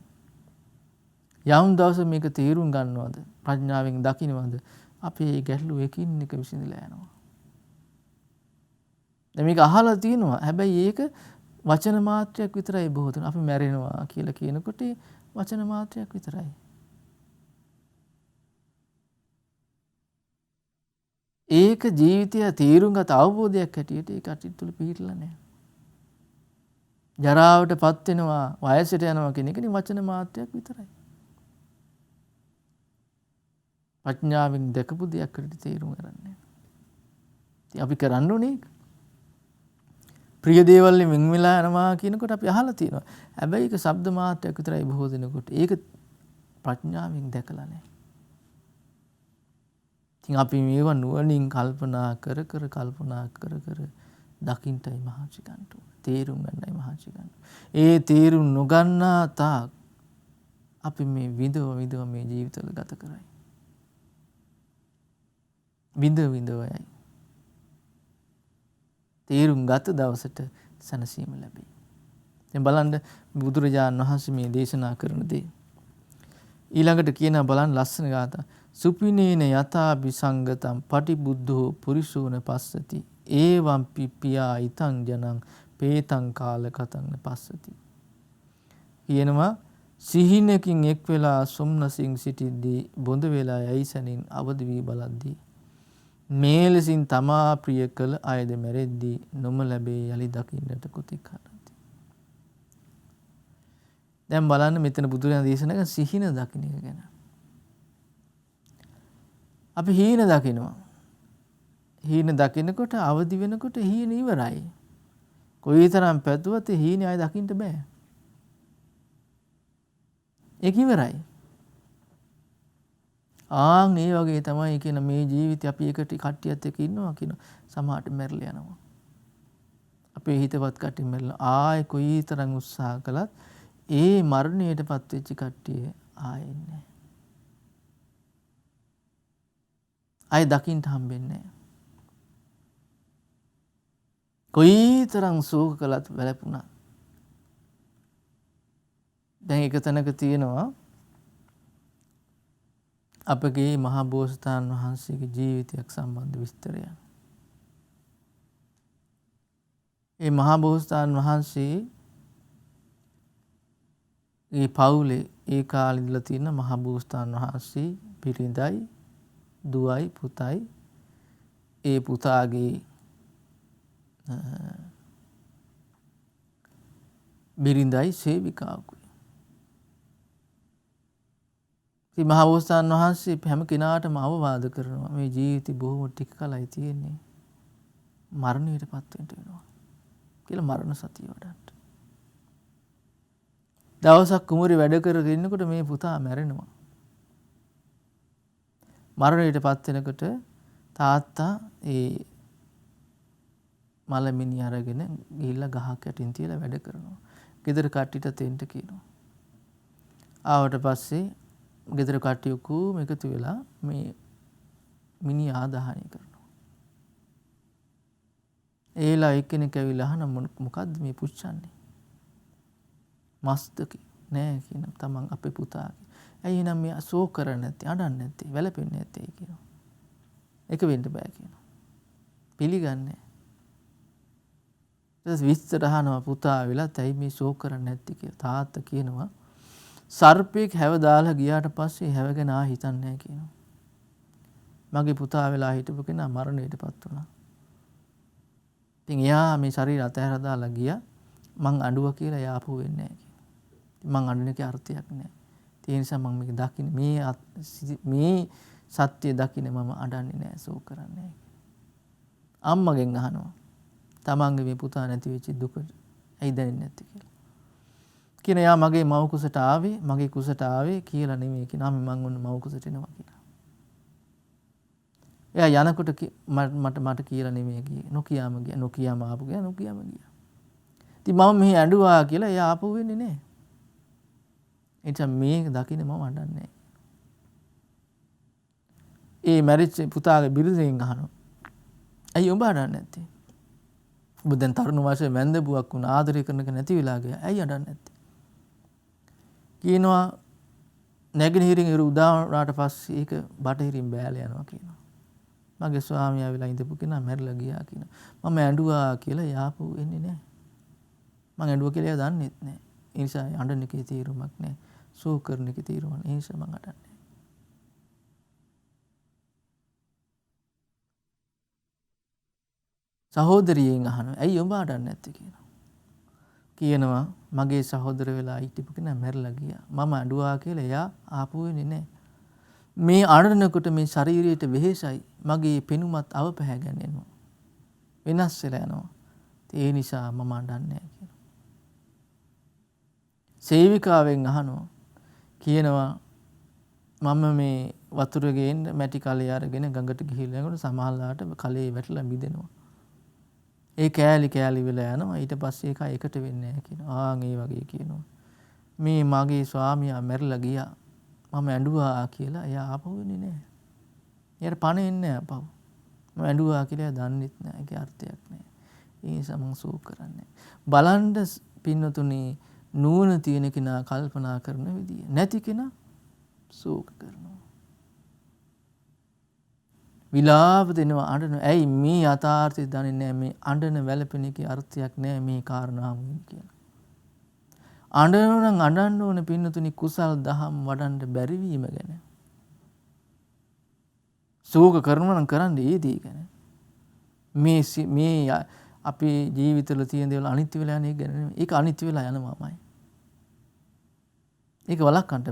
යම් දවසක මේක තේරුම් ගන්නවද ප්‍රඥාවෙන් දකින්නවද අපේ ගැටලු එකින් එක විසඳලා යනවා. දැන් මේක අහලා තියෙනවා. හැබැයි ඒක වචන මාත්‍රයක් විතරයි බොහෝ දෙනා අපි මැරෙනවා කියලා කියනකොට වචන මාත්‍රයක් විතරයි. ඒක ජීවිතය තීරුම්ගත අවබෝධයක් හැටියට ඒ කටින් තුල පිළිහිලා නැහැ. ජරාවටපත් වෙනවා වයසට යනවා කියන එක වචන මාත්‍රයක් විතරයි. ප්‍රඥාවෙන් දැකපු දෙයක් හරියට තේරුම් ගන්න නැහැ. ඉතින් අපි කරන්න ඕනේ ප්‍රිය දේවල් වෙන් වෙලා යනවා කියනකොට අපි අහලා තියෙනවා. හැබැයි ඒක ශබ්ද මාත්‍රයක් විතරයි බොහෝ දෙනකොට. ඒක ප්‍රඥාවෙන් දැකලා නැහැ. ඉතින් අපි මේවා නුවණින් කල්පනා කර දකින්ටයි මහන්සි ගන්න ඕනේ. තේරුම් ගන්නයි මහන්සි ගන්න. ඒ තේරුම් නොගන්නා තාක් අපි මේ විඳව මේ ජීවිතවල ගත කරයි. විඳවයි. තේරුම් ගත දවසට සැනසීම ලැබෙයි. දැන් බලන්න බුදුරජාණන් වහන්සේ මේ දේශනා කරන දේ. ඊළඟට කියන බලන්න ලස්සන ගාථා. සුපිනේන යථාභි සංගතම් පටිබුද්ධෝ පුරිසෝන පස්සති. ඒවම් පිප්පියා ඊතං ජනං පේතං කාලකතං පස්සති. කියනවා සිහිනකින් එක් වෙලා සොම්නසින් සිටිද්දී බොඳ වෙලා යයිසනින් අවදි වී බලද්දී මේ ලෙසින් තමා ප්‍රිය කළ අයද මැරෙද්දී නොම ලැබේ යලි දකින්නට කොතෙක් හරති. දැන් බලන්න මෙතන බුදුරජාණන් දේශනා කරන සිහින දකින්න එක ගැන. අපි හීන දකිනවා. හීන දකිනකොට අවදි වෙනකොට හීන ඉවරයි. කොයිතරම් පැතුවත් හීන ආය දකින්න බෑ. ඒක ඉවරයි. ආන් ඒ වගේ තමයි කියන මේ ජීවිතේ අපි එකට කට්ටියත් එක්ක ඉන්නවා කියන සමහරට මැරිලා යනවා. අපේ හිතවත් කට්ටිය මැරිලා ආයෙ කොයිතරම් උත්සාහ කළත් ඒ මරණයටපත් වෙච්ච කට්ටිය ආයෙ නැහැ. ආයෙ දකින්න හම්බෙන්නේ නැහැ. කොයිතරම් සෝක කළත් වැළපුණා. දැන් එක තැනක තියෙනවා අපගේ මහා බෝසතාණන් වහන්සේගේ ජීවිතයක් සම්බන්ධ විස්තරයක්. ඒ මහා බෝසතාණන් වහන්සේ ඒ පවුලේ ඒ කාලේ ඉඳලා තියෙන මහා බෝසතාණන් වහන්සේ පිරිඳයි දුවයි පුතයි ඒ පුතාගේ බිරිඳයි සේවිකාවකුයි. ඉතින් මහා බෝසතාණන් වහන්සේ හැම කෙනාටම අවවාද කරනවා මේ ජීවිතේ බොහොම ටික කලයි තියෙන්නේ. මරණයටපත් වෙන්න වෙනවා කියලා මරණ සතිය වඩන්න. දවසක් කුමරි වැඩ කරගෙන ඉන්නකොට මේ පුතා මැරෙනවා. මරණයටපත් වෙනකොට තාත්තා ඒ මලමිනි අරගෙන ගිහිල්ලා ගහක් යටින් තියලා වැඩ කරනවා. ගෙදර කට්ටියට තෙන්ට කියනවා. ආවට පස්සේ ගෙදර කට්ටිය ඔක්කොම එකතු වෙලා මේ මිනි ආදාහනය කරනවා. ඒලා එක්කෙනෙක් ඇවිල්ලා අහන මොකද්ද මේ පුච්චන්නේ? මස්ද නෑ කියන තමන් අපේ පුතාගේ. ඇයි එහෙනම් මේ ශෝක කරන්නේ නැත්තේ, අඬන්නේ නැත්තේ, වැළපෙන්නේ නැත්තේ කියනවා. ඒක වෙන්න බෑ කියනවා. පිළිගන්නේ. ඊට විස්තර අහනවා පුතා වෙලත් ඇයි මේ ශෝක කරන්නේ නැත්තේ කියලා. තාත්තා කියනවා සර්පෙක් හැව දාලා ගියාට පස්සේ හැව ගැන හිතන්නේ නැහැ කියනවා. මගේ පුතා වෙලා හිටපු කෙනා මරණයටපත් වුණා. ඉතින් එයා මේ ශරීර අතහැර දාලා ගියා. මං අඬුවා කියලා එයා ආපහු වෙන්නේ නැහැ කියනවා. මං අඬන එකේ අර්ථයක් නැහැ. ඒ නිසා මම මේක දකින්නේ මේ සත්‍ය දකින්නේ මම අඬන්නේ නැහැ, ශෝක කරන්නේ නැහැ. අම්මගෙන් අහනවා තමන්ගේ මේ පුතා නැති වෙච්ච දුක ඇයි දැනෙන්නේ නැත්තේ කියලා. කියන යා මගේ මව කුසට ආවේ, මගේ කුසට ආවේ කියලා නෙමෙයි කියනවා. මම ඔන්න මව කුසට එනවා කියලා. එයා යනකොට මට කියලා නෙමෙයි ගියේ. නොකියාම ආපු ගියා. ඉතින් මම මෙහි ඇඬුවා කියලා එයා ආපහු වෙන්නේ නැහැ. එතන මේක දකින්න මම අඬන්නේ. ඒ මැරිච්ච පුතාගේ බිරිඳෙන් අහනවා. ඇයි ඔබ අඬන්නේ නැත්තේ? ඔබ දැන් තරුණ වයසේ මැන්දබුවක් වුණා, ආදරය කරන එක නැති වෙලා ගියා. ඇයි අඬන්නේ නැත්තේ? කියනවා නැගෙනහිරින් ඉර උදා වුණාට පස්සේ ඒක බටහිරින් බෑලා යනවා කියනවා. මගේ ස්වාමියා වෙලා ඉඳපු කෙනා මැරිලා ගියා කියනවා. මම ඇඬුවා කියලා යාපු වෙන්නේ නැහැ. මම ඇඬුවා කියලා එයා දන්නෙත් නැහැ. ඒ නිසා අඬන එකේ තීරුමක් නැහැ. ශෝක කරන එකේ තීරුමක්. ඒ නිසා මම අඬන්නේ. සහෝදරියෙන් අහනවා ඇයි ඔබ අඬන්නේ නැත්තේ කියනවා. කියනවා මගේ සහෝදර වෙලා හිටපු කෙනා මැරිලා ගියා. මම අඬුවා කියලා එයා ආපු වෙන්නේ නැහැ. මේ අඬනකොට මේ ශරීරයට වෙහෙසයි. මගේ පෙනුමත් අවපැහැගෙන යනවා. වෙනස් වෙලා යනවා. ඒ නිසා මම අඬන්නේ නැහැ කියනවා. සේවිකාවෙන් අහනවා කියනවා මම මේ වතුර ගේන්න මැටි කලේ අරගෙන ගඟට ගිහිල්ලා යනකොට සමහරලාට කලේ වැටලා මිදෙනවා. ඒ කෑලි වෙලා යනවා. ඊට පස්සේ ඒක එකට වෙන්නේ නැහැ කියනවා. ඒ වගේ කියනවා. මේ මගේ ස්වාමියා මැරිලා ගියා. මම ඇඬුවා කියලා එයා ආපහු වෙන්නේ නැහැ. එයාට පණ එන්නේ නැහැ ආපහු. මම ඇඬුවා කියලා එයා දන්නෙත් නැහැ. ඒකේ අර්ථයක් නැහැ. ඒ නිසා මම ශෝක කරන්නේ. බලන්න පින්නතුනි නුවණ තියෙන කෙනා කල්පනා කරන විදිය. නැති කෙනා ශෝක කරනවා. විලාප දෙනවා අඬනවා. ඇයි මේ යථාර්ථය දන්නේ නැහැ. මේ අඬන වැළපෙන එකේ අර්ථයක් නැහැ මේ කාරණාව කියලා. අඬනවා නම් අඬන්න ඕන පින්නතුනි කුසල් දහම් වඩන්න බැරි වීම ගැන. ශෝක කරනවා නම් කරන්න ඒදී ගැන. මේ අපේ ජීවිතවල තියෙන දේවල් අනිත්‍ය වෙලා යන එක ගැන නෙමෙයි. ඒක අනිත්‍ය වෙලා යනවාමයි. ඒක වළක්වන්න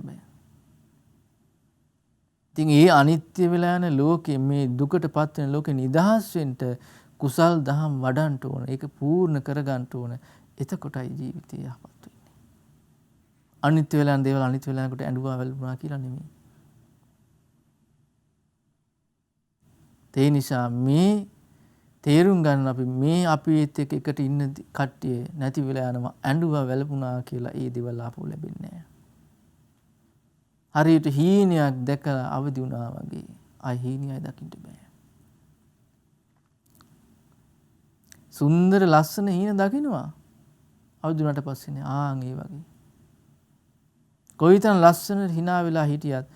බෑ. ඉතින් ඒ අනිත්‍ය වෙලා යන ලෝකෙ මේ දුකටපත් වෙන ලෝකෙ නිදහස් වෙන්න කුසල් දහම් වඩන්න ඕන. ඒක පූර්ණ කරගන්න ඕන. එතකොටයි ජීවිතය යහපත් වෙන්නේ. අනිත්‍ය වෙලා යන දේවල් අනිත්‍ය වෙලා යනකොට ඇඬුවා වැළපුණා කියලා නෙමෙයි. ඒ නිසා මේ තේරුම් ගන්න අපි එකට ඉන්න කට්ටිය නැති වෙලා යනවා ඇඬුවා වැළපුණා කියලා ඒ දේවල් ආපහු ලැබෙන්නේ නැහැ. හරියට හීනයක් දැකලා අවදි වුණා වගේ ආයි හීනියයි දකින්න බෑ. සුන්දර ලස්සන හීන දකින්නවා අවදි වුණාට පස්සේ ඒ වගේ. කොයිතරම් ලස්සන hina වෙලා හිටියත්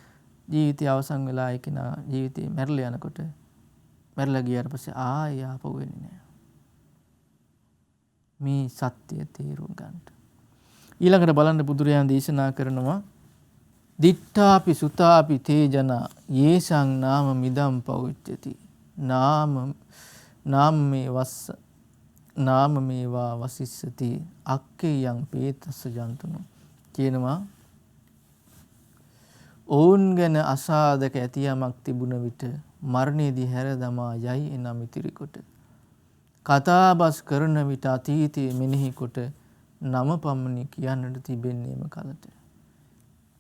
ජීවිතය අවසන් වෙලා ඒකේනා ජීවිතේ මැරලා යනකොට මැරලා ගියාට පස්සේ ආයෙ ආපහු වෙන්නේ නැහැ. මේ සත්‍ය තේරුම් ගන්න. ඊළඟට බලන්න බුදුරජාණන් දේශනා කරනවා දිට්ඨාපි සුතාපි තේජන යේසං නාම මිදම් පෞච්චති නාම මේවා වසිස්සති අක්කේයං පේතස්ස ජන්තුනෝ කියනවා ඔවුන් ගැන අසාධක ඇති යමක් තිබුණ විට මරණයේදී හැර දමා යයි එනම් ඉතිරි කොට කතාබස් කරන විට අතීතයේ මෙනෙහි කොට නම පමණි කියන්නට තිබෙන්නේම කලට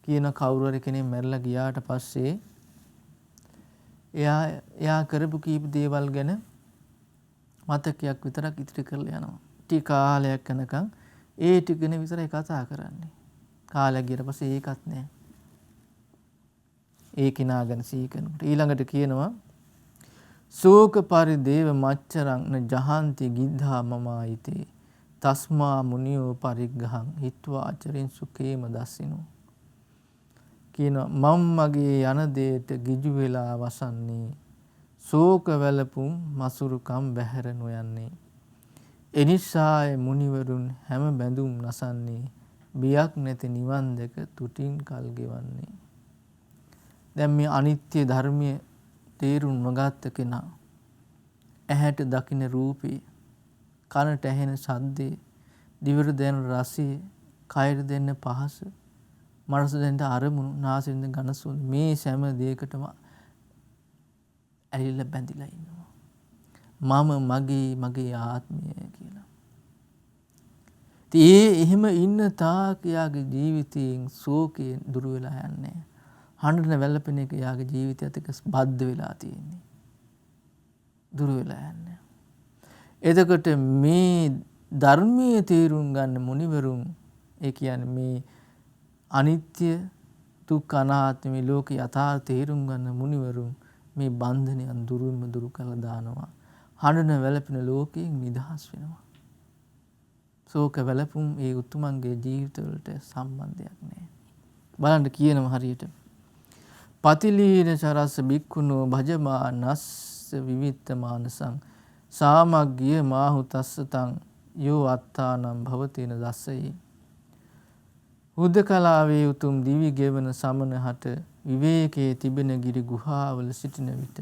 කියන කවුරු හරි කෙනෙක් මැරලා ගියාට පස්සේ එයා කරපු කීප දේවල් ගැන මතකයක් විතරක් ඉතිරි කරලා යනවා. ටික කාලයක් යනකම් ඒ ටික ගැන විතරයි කතා කරන්නේ. කාලයක් ගියට පස්සේ ඒකත් නැහැ. ඒ කිනා ගැන සිහි කරනකොට ඊළඟට කියනවා සෝක පරිදේව මච්චරං න ජහන්ති ගිද්ධා මමායිතේ තස්මා මුනියෝ පරිග්ගහං හිත්වා ආචරෙන් සුඛේම දස්සිනෝ. කියනවා මම මගේ යන දෙයට ගිජු වෙලා වසන්නේ ශෝක වැළපුම් මසුරුකම් බැහැර නොයන්නේ. එනිසාය මුනිවරුන් හැම බැඳුම් නසන්නේ බියක් නැති නිවන් දෙක තුටින් කල් ගෙවන්නේ. දැන් මේ අනිත්‍ය ධර්මයේ තේරුම් නොගත්ත කෙනා ඇහැට දකින රූපේ, කනට ඇහෙන ශබ්දේ, දිවට දැනෙන රසය, කයට දැනෙන පහස, මනසට දැනෙන අරමුණු, නාසයෙන් දැනෙන ගඳ සුවඳ මේ සෑම දෙයකටම ඇලිලා බැඳිලා ඉන්නවා. මම මගේ ආත්මය කියලා. එහෙම ඉන්න තාක් යාගේ ජීවිතයෙන් ශෝකයෙන් දුර වෙලා යන්නේ. හඬන වැළපෙන එක යාගේ ජීවිතයත් එක්ක බද්ධ වෙලා තියෙන්නේ. දුර වෙලා යන්නේ. එතකොට මේ ධර්මයේ තේරුම් ගන්න මුනිවරුන් ඒ කියන්නේ මේ අනිත්‍ය දුක්ඛ අනාත්ම මේ ලෝකේ යථාර්ථ තේරුම් ගන්න මුනිවරුන් මේ බන්ධනයන් දුරුම දුරු කළා දානවා. හඬන වැළපෙන ලෝකයෙන් නිදහස් වෙනවා. ශෝක වැළපුම් ඒ උතුමන්ගේ ජීවිතවලට සම්බන්ධයක් නැහැ. බලන්න කියනවා හරියට. පතිලීන චරස්ස බික්ඛුනෝ භජමානස්ස විවිත්ත මානසං සාමග්ගිය මාහු තස්සතං යෝ අත්තානම් භවතේන දස්සයි. හුදකලාවේ උතුම් දිවි ගෙවන සමනහට විවේකයේ තිබෙන ගිරි ගුහාවල සිටින විට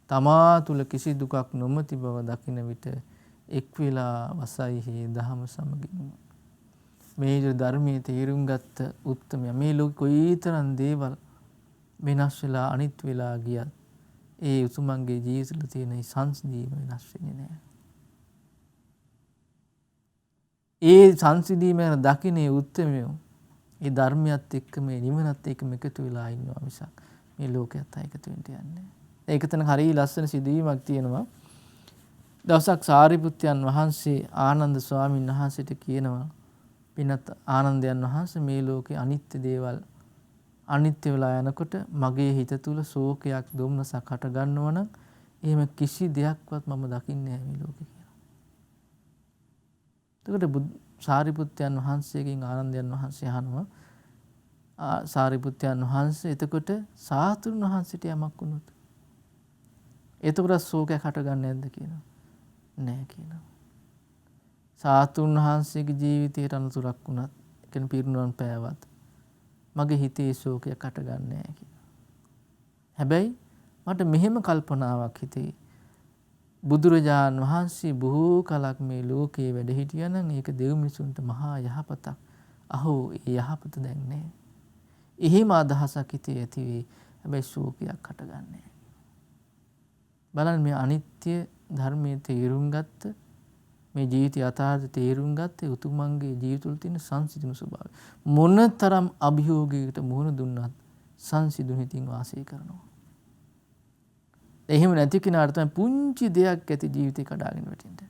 තමා තුල කිසි දුකක් නොමැති බව දකින විට එක් වෙලා වසයිහි දහම සමගින්. මේ ධර්මයේ තේරුම් ගත්ත උත්තමයා මේ ලෝක කොයිතරම් දේවල් වෙනස් වෙලා අනිත් වෙලා ගියත් ඒ උතුමන්ගේ ජීවිතවල තියෙන සංසිඳීම වෙනස් වෙන්නේ නැහැ. ඒ සංසිඳීම දකින්නේ උත්තමයෝ ඒ ධර්මයත් එක්ක මේ නිවනත් එක්කම එකතු වෙලා ඉන්නවා මිසක් මේ ලෝකයත් එකතු වෙන්න යන්නේ නැහැ. ඒක තන හරිය ලස්සන සිදුවීමක් තියෙනවා. දවසක් සාරිපුත්යන් වහන්සේ ආනන්ද ස්වාමීන් වහන්සේට කියනවා පිනත් ආනන්දයන් වහන්සේ මේ ලෝකේ අනිත්‍ය දේවල් අනිත්‍ය වෙලා යනකොට මගේ හිත තුල ශෝකයක් දුම්නසක් හට ගන්නවා නම් එහෙම කිසි දෙයක්වත් මම දකින්නේ නැහැ මේ ලෝකේ කියලා. එතකොට සාරිපුත්යන් වහන්සේගෙන් ආනන්දයන් වහන්සේ අහනවා සාරිපුත්යන් වහන්සේ එතකොට සාතුන් වහන්සේට යමක් වුණොත් එතකොට ශෝකයක් හට ගන්නේ නැද්ද කියනවා. නැහැ කියනවා. සාතුන් වහන්සේගේ ජීවිතයට අනතුරක් වුණත් ඒ කියන්නේ පිරිනුවන් පෑවත් මගේ හිතේ ශෝකයක් හට ගන්නෑ කියලා. හැබැයි මට මෙහෙම කල්පනාවක් හිතේ බුදුරජාන් වහන්සේ බොහෝ කලක් මේ ලෝකේ වැඩ හිටියා නම් ඒක දෙව් මිනිසුන්ට මහා යහපතක්. අහෝ ඒ යහපත දැන් නැහැ. එහෙම අදහසක් හිතේ ඇති වේ. හැබැයි ශෝකයක් හටගන්නේ නැහැ. බලන්න මේ අනිත්‍ය ධර්මයේ තේරුම් ගත්ත මේ ජීවිත යථාර්ථ තේරුම් ගත්තේ උතුමන්ගේ ජීවිතවල තියෙන සංසිඳුණු ස්වභාවය. මොනතරම් අභියෝගයකට මුහුණ දුන්නත් සංසිඳුණු හිතින් වාසය කරනවා. එහෙම නැති කෙනාට තමයි පුංචි දෙයක් ඇති ජීවිතේ කඩාගෙන වැටෙන්නේ.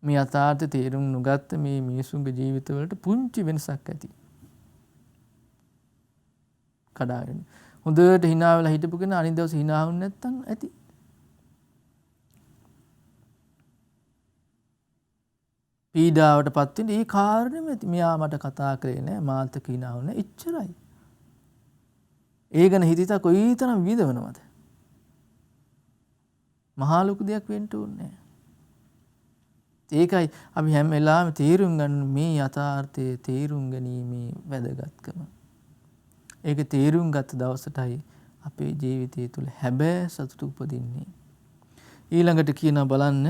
මේ යථාර්ථ තේරුම් නොගත්ත මේ මිනිසුන්ගේ ජීවිතවලට පුංචි වෙනසක් ඇති. කඩාගෙන. හොඳට hina වෙලා හිටපු කෙනා අනිත් දවසේ hina වුනේ නැත්තම් ඇති. පීඩාවටපත් වෙන්නේ ඒ කාරණෙම ඇති. මෙයා මට කතා කරේ නෑ මාත් hina වුනේ එච්චරයි. ඒ ගැන හිතිතා කොයිතරම් විඳවනවද? මහා ලොකු දෙයක් වෙන්න ඕනේ නෑ. ඒකයි අපි හැම වෙලාවෙම තේරුම් ගන්න මේ යථාර්ථයේ තේරුම් ගැනීමේ වැදගත්කම. ඒක තේරුම් ගත්ත දවසටයි අපේ ජීවිතය තුළ හැබෑ සතුට උපදින්නේ. ඊළඟට කියනවා බලන්න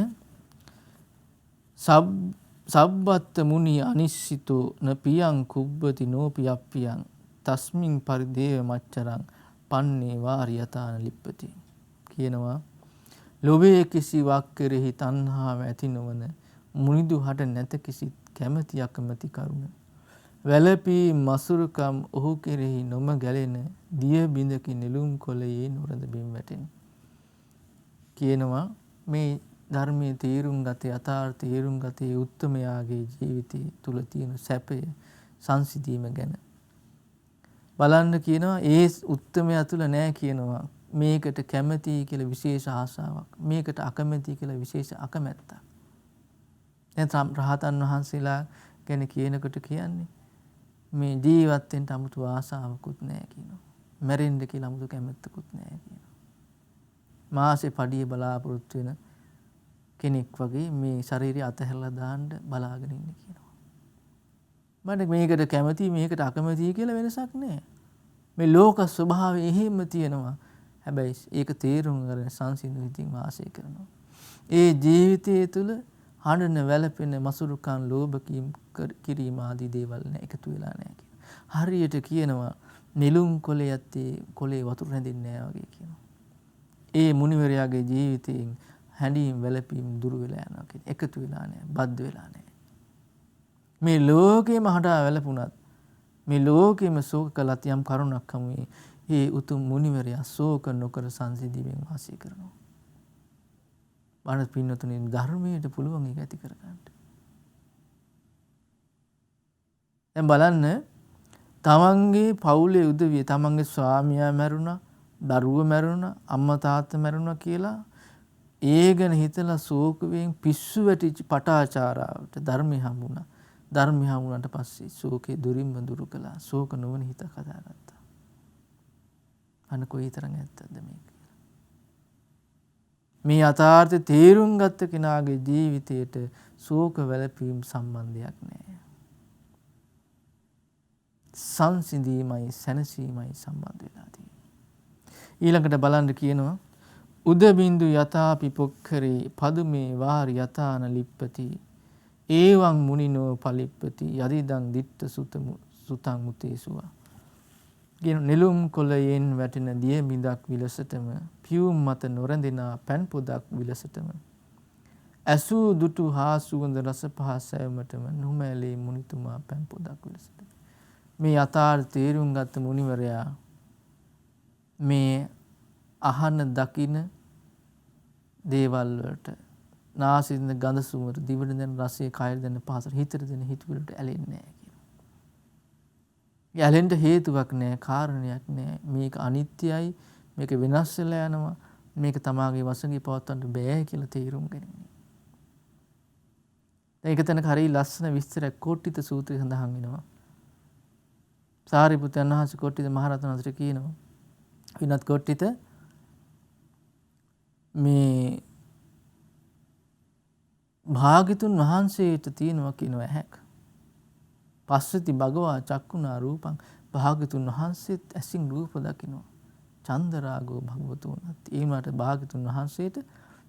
සබ්බත්ත මුනි අනිශ්චිතෝ න පියං කුබ්බති නෝපියප්පියං තස්මින් පරිදේව මච්චරං පන්නේ වාරියතාන ලිප්පති. කියනවා ලෝභයේ කිසිවක් කෙරෙහි තණ්හාව ඇති නොවන මුනිදු හට නැත කිසිත් කැමැති අකමැති කරුණ වැළපී මසුරුකම් ඔහු කෙරෙහි නොම ගැලෙන දිය බිඳකි නෙළුම් කොළයේ නුරඳ බිම් වැටෙන. කියනවා මේ ධර්මයේ තේරුම් ගත යථාර්ථ තේරුම් ගතේ උත්තමයාගේ ජීවිතය තුල තියෙන සැපය සංසිඳීම ගැන බලන්න කියනවා. ඒ උත්තමයා තුල නෑ කියනවා මේකට කැමැති කියලා විශේෂ ආසාවක්, මේකට අකමැති කියලා විශේෂ අකමැත්තක්. දැන් රහතන් වහන්සේලා ගැන කියනකොට කියන්නේ මේ ජීවත් වෙන්න 아무තු ආසාවකුත් නැහැ කියනවා. මැරෙන්න කියලා 아무තු කැමැත්තකුත් නැහැ කියනවා. මාසේ පඩිය බලාපොරොත්තු වෙන කෙනෙක් වගේ මේ ශරීරය අතහැරලා දාන්න බලාගෙන ඉන්නේ කියනවා. මට මේකට කැමති මේකට අකමැති කියලා වෙනසක් නැහැ. මේ ලෝක ස්වභාවය එහෙම තියෙනවා. හැබැයි ඒක තේරුම් ගන්න සංසිඳු හිතින් වාසය කරනවා. ඒ ජීවිතය තුළ හඬන වැළපෙන මසුරුකම් ලෝභ කිරීම ආදී දේවල් එකතු වෙලා නැහැ කියනවා. හරියට කියනවා නිලුම් කොළේ යත්තේ කොළේ වතුර රැඳෙන්නේ නැහැ වගේ කියනවා. ඒ මුනිවරයාගේ ජීවිතයෙන් හැඬීම් වැළපීම් දුර වෙලා යනවා කියන එකතු වෙලා නැහැ, බද්ධ වෙලා නැහැ. මේ ලෝකෙම හඬා වැළපුණත් මේ ලෝකෙම ශෝක කළත් යම් කරුණක් හමුවේ ඒ උතුම් මුනිවරයා ශෝක නොකර සංසිඳීමෙන් වාසය කරනවා. බණ පින්නතුනි ධර්මයට පුළුවන් ඒක ඇති කරගන්න. දැන් බලන්න තමන්ගේ පවුලේ උදවිය තමන්ගේ ස්වාමියා මැරුණා, දරුවෝ මැරුණා, අම්මා තාත්තා මැරුණා කියලා ඒ ගැන හිතලා ශෝකයෙන් පිස්සු වැටිච්ච පටාචාරාවට ධර්මය හම්බුණා. ධර්මය හම්බුණාට පස්සේ ශෝකේ දුරින්ම දුරු කළා. ශෝක නොවන හිත හදාගත්තා. අන්න කොයිතරම් ඇත්තද මේක. මේ යථාර්ථය තේරුම් ගත්ත කෙනාගේ ජීවිතයට ශෝක වැළපීම් සම්බන්ධයක් නැහැ. සංසිඳීමයි සැනසීමයි සම්බන්ධ වෙලා තියෙන්නේ. ඊළඟට බලන්න කියනවා උදබින්දු යථාපි පොක්ඛරේ පදුමේ වාරි යථාන ලිප්පති ඒවං මුනිනෝ පලිප්පති යදිදං දිට්ඨ සුතං මුතේසුවා. කියන නෙළුම් කොළයෙන් වැටෙන දිය මිදක් විලසටම පියුම් මත නොරැඳෙන පැන් පොදක් විලසටම ඇසූ දුටු හා සුවඳ රස පහස සැවමටම නොමැලේ මුනිතුමා පැන් පොදක් විලසටම. මේ යථාර්ථ තේරුම් ගත්ත මුනිවරයා මේ අහන දකින දේවල් වලට නාසින් ගඳ සුවඳ දිවට දැනෙන රසය කයර දැනෙන පහස හිතට දැනෙන හිතවලට ඇලෙන්නේ නැහැ කියනවා. ඇලෙන්න හේතුවක් නැහැ, කාරණයක් නැහැ. මේක අනිත්‍යයි, මේක වෙනස් වෙලා යනවා, මේක තමාගේ වශයෙන් පවත්වන්න බෑ කියලා තේරුම් ගැනීම. දැන් ඒක තැනක හරිය ලස්සන විස්තරයක් කෝට්ටිත සූත්‍රය සඳහන් වෙනවා. සාරිපුත්‍රයන් වහන්සේ කෝට්ටිත මහරහතන් වහන්සේට කියනවා විනත් කෝට්ටිත මේ භාග්‍යතුන් වහන්සේට තියෙනවා කියනවා ඇහැක්. පස්සති භගවා චක්කුණා රූපං භාග්‍යතුන් වහන්සේත් ඇසින් රූප දකිනවා. චන්දරාගෝ භගවතුන් අත්. ඒ වුණාට භාග්‍යතුන් වහන්සේට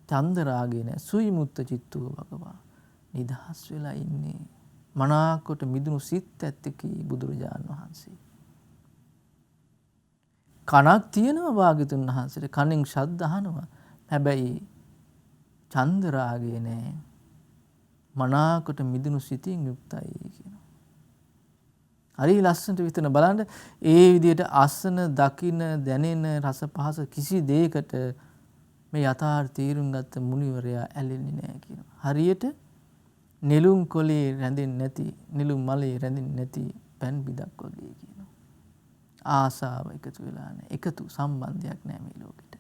චන්දරාගේ නැහැ. සුයිමුත්ත චිත්තෝ භගවා. නිදහස් වෙලා ඉන්නේ. මනාකොට මිදුණු සිත් ඇත්තකී බුදුරජාණන් වහන්සේ. කනක් තියෙනවා භාග්‍යතුන් වහන්සේට. කනෙන් ශබ්ද අහනවා. හැබැයි චන්දරාගේ නැහැ. මනාකොට මිදුණු සිතින් යුක්තයි කියනවා. හරි ලස්සනට විතර බලන්න ඒ විදිහට අසන දකින දැනෙන රස පහස කිසි දෙයකට මේ යථාර්ථ තීරුම් ගත්ත මුනිවරයා ඇලෙන්නේ නැහැ කියනවා. හරියට නෙළුම් කොළේ රැඳෙන්නේ නැති නෙළුම් මලේ රැඳෙන්නේ නැති පැන් බිදක් වගේ කියනවා. ආසාව එකතු වෙලා නැහැ. එකතු සම්බන්ධයක් නැහැ මේ ලෝකෙට.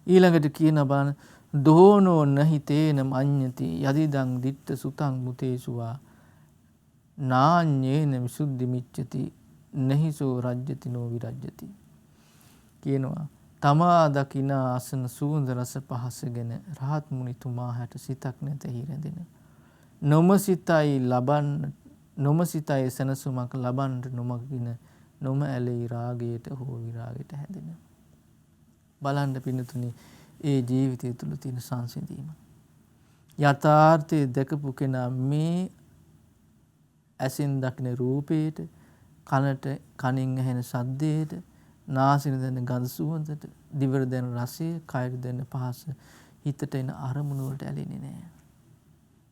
ඊළඟට කියන බලන්න දෝනෝ නහිතේන මඤ්ඤති යදිදං දිට්ඨ සුතං මුතේසුවා නාඤ්ඤේන විසුද්ධි මිච්ඡති නහිසෝ රජ්‍යති නෝ විරජ්‍යති. කියනවා තමා දකින ආසන සුවඳ රස පහසගෙන රහත් මුනිතුමා හැට සිතක් නැතෙහි රැඳෙන නොමසිතයි සනසුමක් ලබන්නට නොමගින නොම ඇලෙයි රාගයට හෝ විරාගයට හැදෙන. බලන්න පින්නතුනි ඒ ජීවිතය තුළ තියෙන සංසිඳීම. යථාර්ථයේ දැකපු කෙනා මේ ඇසින් දකින රූපයට, කනට කනින් ඇහෙන ශබ්දයට, නාසයෙන් දැනෙන ගඳ සුවඳට, දිවට දැනෙන රසය, කයට දැනෙන පහස, හිතට එන අරමුණු වලට ඇලෙන්නේ නැහැ.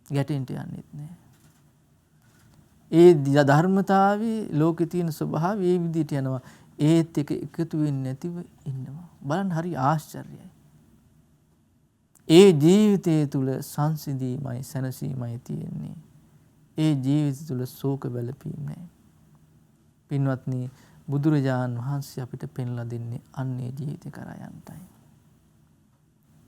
ගැටෙන්න යන්නෙත් නැහැ. ඒ ධර්මතාවයේ ලෝකේ තියෙන ස්වභාවය ඒ විදිහට යනවා. ඒත් එක එකතු වෙන්නේ නැතිව ඉන්නවා. බලන්න හරි ආශ්චර්යයි. ඒ ජීවිතය තුළ සංසිඳීමයි සැනසීමයි තියෙන්නේ. ඒ ජීවිතය තුළ ශෝක වැළපීම් නැහැ. පින්වත්නි බුදුරජාණන් වහන්සේ අපිට පෙන්ලා දෙන්නේ අන්නේ ජීවිතය කරා යන්නයි.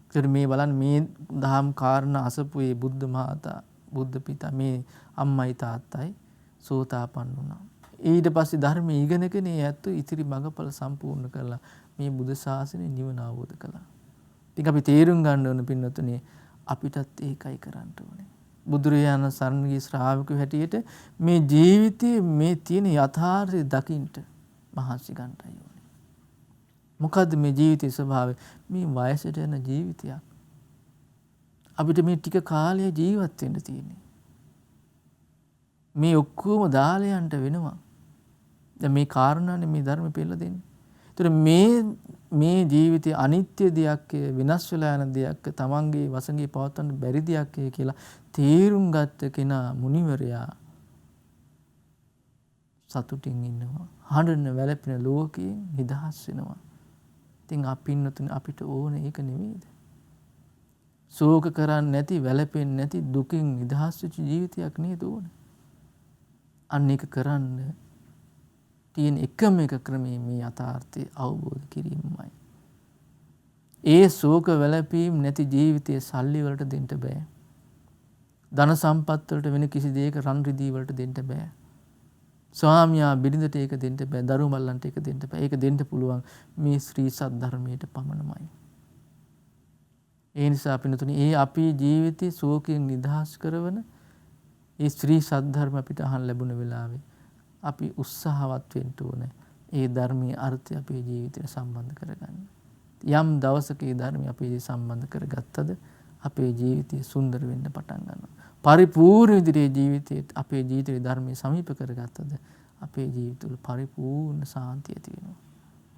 ඒතර මේ බලන්න මේ දහම් කාරණා අසපු ඒ බුද්ධ මහතා බුද්ධ පිතා මේ අම්මයි තාත්තයි සෝතාපන්න වුණා. ඊට පස්සේ ධර්මයේ ඉගෙනගෙන ඒ ඇත්තෝ ඉතිරි මඟඵල සම්පූර්ණ කරලා මේ බුදු ශාසනය නිවන අවබෝධ කළා. ඉතින් අපි තේරුම් ගන්න ඕන පින්නතුනේ අපිටත් ඒකයි කරන්න ඕනේ. බුදුරජාණන් සරණ ගිය ශ්‍රාවකයෝ හැටියට මේ ජීවිතයේ මේ තියෙන යථාර්ථය දකින්න මහන්සි ගන්නයි ඕනේ. මොකද්ද මේ ජීවිතයේ ස්වභාවය? මේ වයසට යන ජීවිතයක්. අපිට මේ ටික කාලය ජීවත් වෙන්න තියෙන්නේ. මේ ඔක්කොම දාලා යන්න වෙනවා. දැන් මේ කාරණානේ මේ ධර්ම පෙළ දෙන්නේ. ඒතර මේ ජීවිතය අනිත්‍ය දෙයක්, විනාශ වෙලා යන දෙයක්, තමන්ගේ වසඟේ පවත්වන්න බැරි දෙයක් කියලා තේරුම් ගත්ත කෙනා මුනිවරයා සතුටින් ඉන්නවා. හඬන වැළපෙන ලෝකයෙන් නිදහස් වෙනවා. ඉතින් අපිට ඕනේ ඒක නෙමෙයිද? ශෝක කරන්නේ නැති, වැළපෙන්නේ නැති, දුකින් නිදහස් වෙච්ච ජීවිතයක් නේද ඕනේ. අන්න ඒක කරන්න තියෙන එකම එක ක්‍රමය මේ යථාර්ථය අවබෝධ කිරීමයි. ඒ ශෝක වැළපීම් නැති ජීවිතයේ සල්ලි වලට දෙන්න බෑ. ධන සම්පත් වලට වෙන කිසි දෙයක රන් රිදී වලට දෙන්න බෑ. ස්වාමියා බිරිඳට ඒක දෙන්න බෑ. දරු මල්ලන්ට ඒක දෙන්න බෑ. ඒක දෙන්න පුළුවන් මේ ශ්‍රී සද්ධර්මයට පමණමයි. ඒ නිසා පින්නතුනි ඒ අපේ ජීවිතයේ ශෝකයෙන් නිදහස් කරවන ඒ ශ්‍රී සද්ධර්ම අපිට අහන්න ලැබුණ වෙලාවේ අපි උත්සාහවත් වෙන්න ඕනේ. ඒ ධර්මයේ අර්ථය අපේ ජීවිතයට සම්බන්ධ කරගන්න. යම් දවසක ඒ ධර්මය අපේ ජීවිතයට සම්බන්ධ කරගත්තද අපේ ජීවිතය සුන්දර වෙන්න පටන් ගන්නවා. පරිපූර්ණ විදිහේ ජීවිතයට අපේ ජීවිතේ ධර්මයේ සමීප කරගත්තද අපේ ජීවිතවල පරිපූර්ණ සාන්තිය ඇති වෙනවා.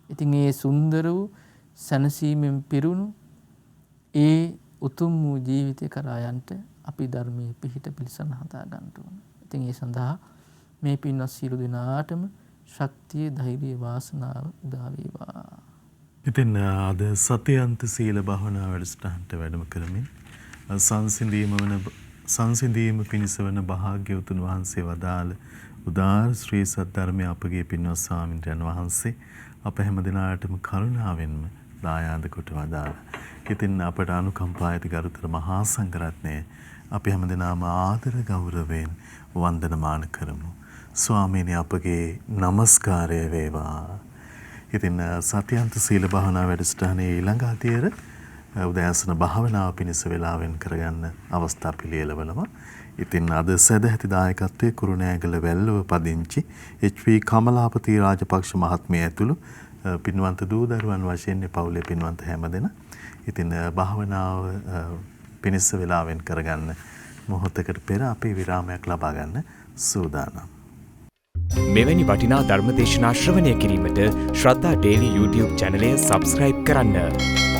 ඉතින් ඒ සුන්දර වූ සැනසීමෙන් පිරුණු ඒ උතුම් වූ ජීවිතය කරා යන්න අපි ධර්මයේ පිහිට පිළිසන හදා ගන්න ඕන. ඉතින් ඒ සඳහා මේ පින්වත් සියලු දෙනාටම ශක්තිය, ධෛර්යය, වාසනාව උදා වේවා. ඉතින් අද සතියන්ත සීල භාවනා වැඩසටහනට වැඩම කරමින් සංසිඳීම පිණිස වන භාග්‍යවතුන් වහන්සේ වදාළ උදාර ශ්‍රී සද්ධර්මය අපගේ පින්වත් ස්වාමීන් වහන්සේ අප හැම දිනාටම කරුණාවෙන්ම දායාද කොට වදාළා. ඉතින් අපට අනුකම්පා ඇති ගරුතර මහා සංඝරත්නය අපි හැමදෙනාම ආදර ගෞරවයෙන් වන්දනමාන කරමු. ස්වාමීනි අපගේ নমස්කාරය වේවා. ඉතින් සතියන්ත සීල භාවනා වැඩසටහනේ ඊළඟ අධ්‍යයන උදෑසන භාවනාව පිණිස වේලාවෙන් කරගන්න අවස්ථා පිළියෙලවලම. ඉතින් අද සදැහැති දායකත්වයේ කුරුණෑගල වැල්ලව පදිංචි එච්.වී. කමලාපති රාජපක්ෂ මහත්මිය ඇතුළු පින්වන්ත දූ දරුවන් වශයෙන් පවුලේ පින්වන්ත හැමදෙනා ඉතින් භාවනාව පිණිස වේලාවෙන් කරගන්න මොහොතකට පෙර අපේ විරාමයක් ලබා ගන්න සූදානම්. මෙවැනි වටිනා ධර්ම දේශනා ශ්‍රවණය කිරීමට ශ්‍රද්ධා ඩේලි YouTube චැනලය සබ්ස්ක්‍රයිබ් කරන්න.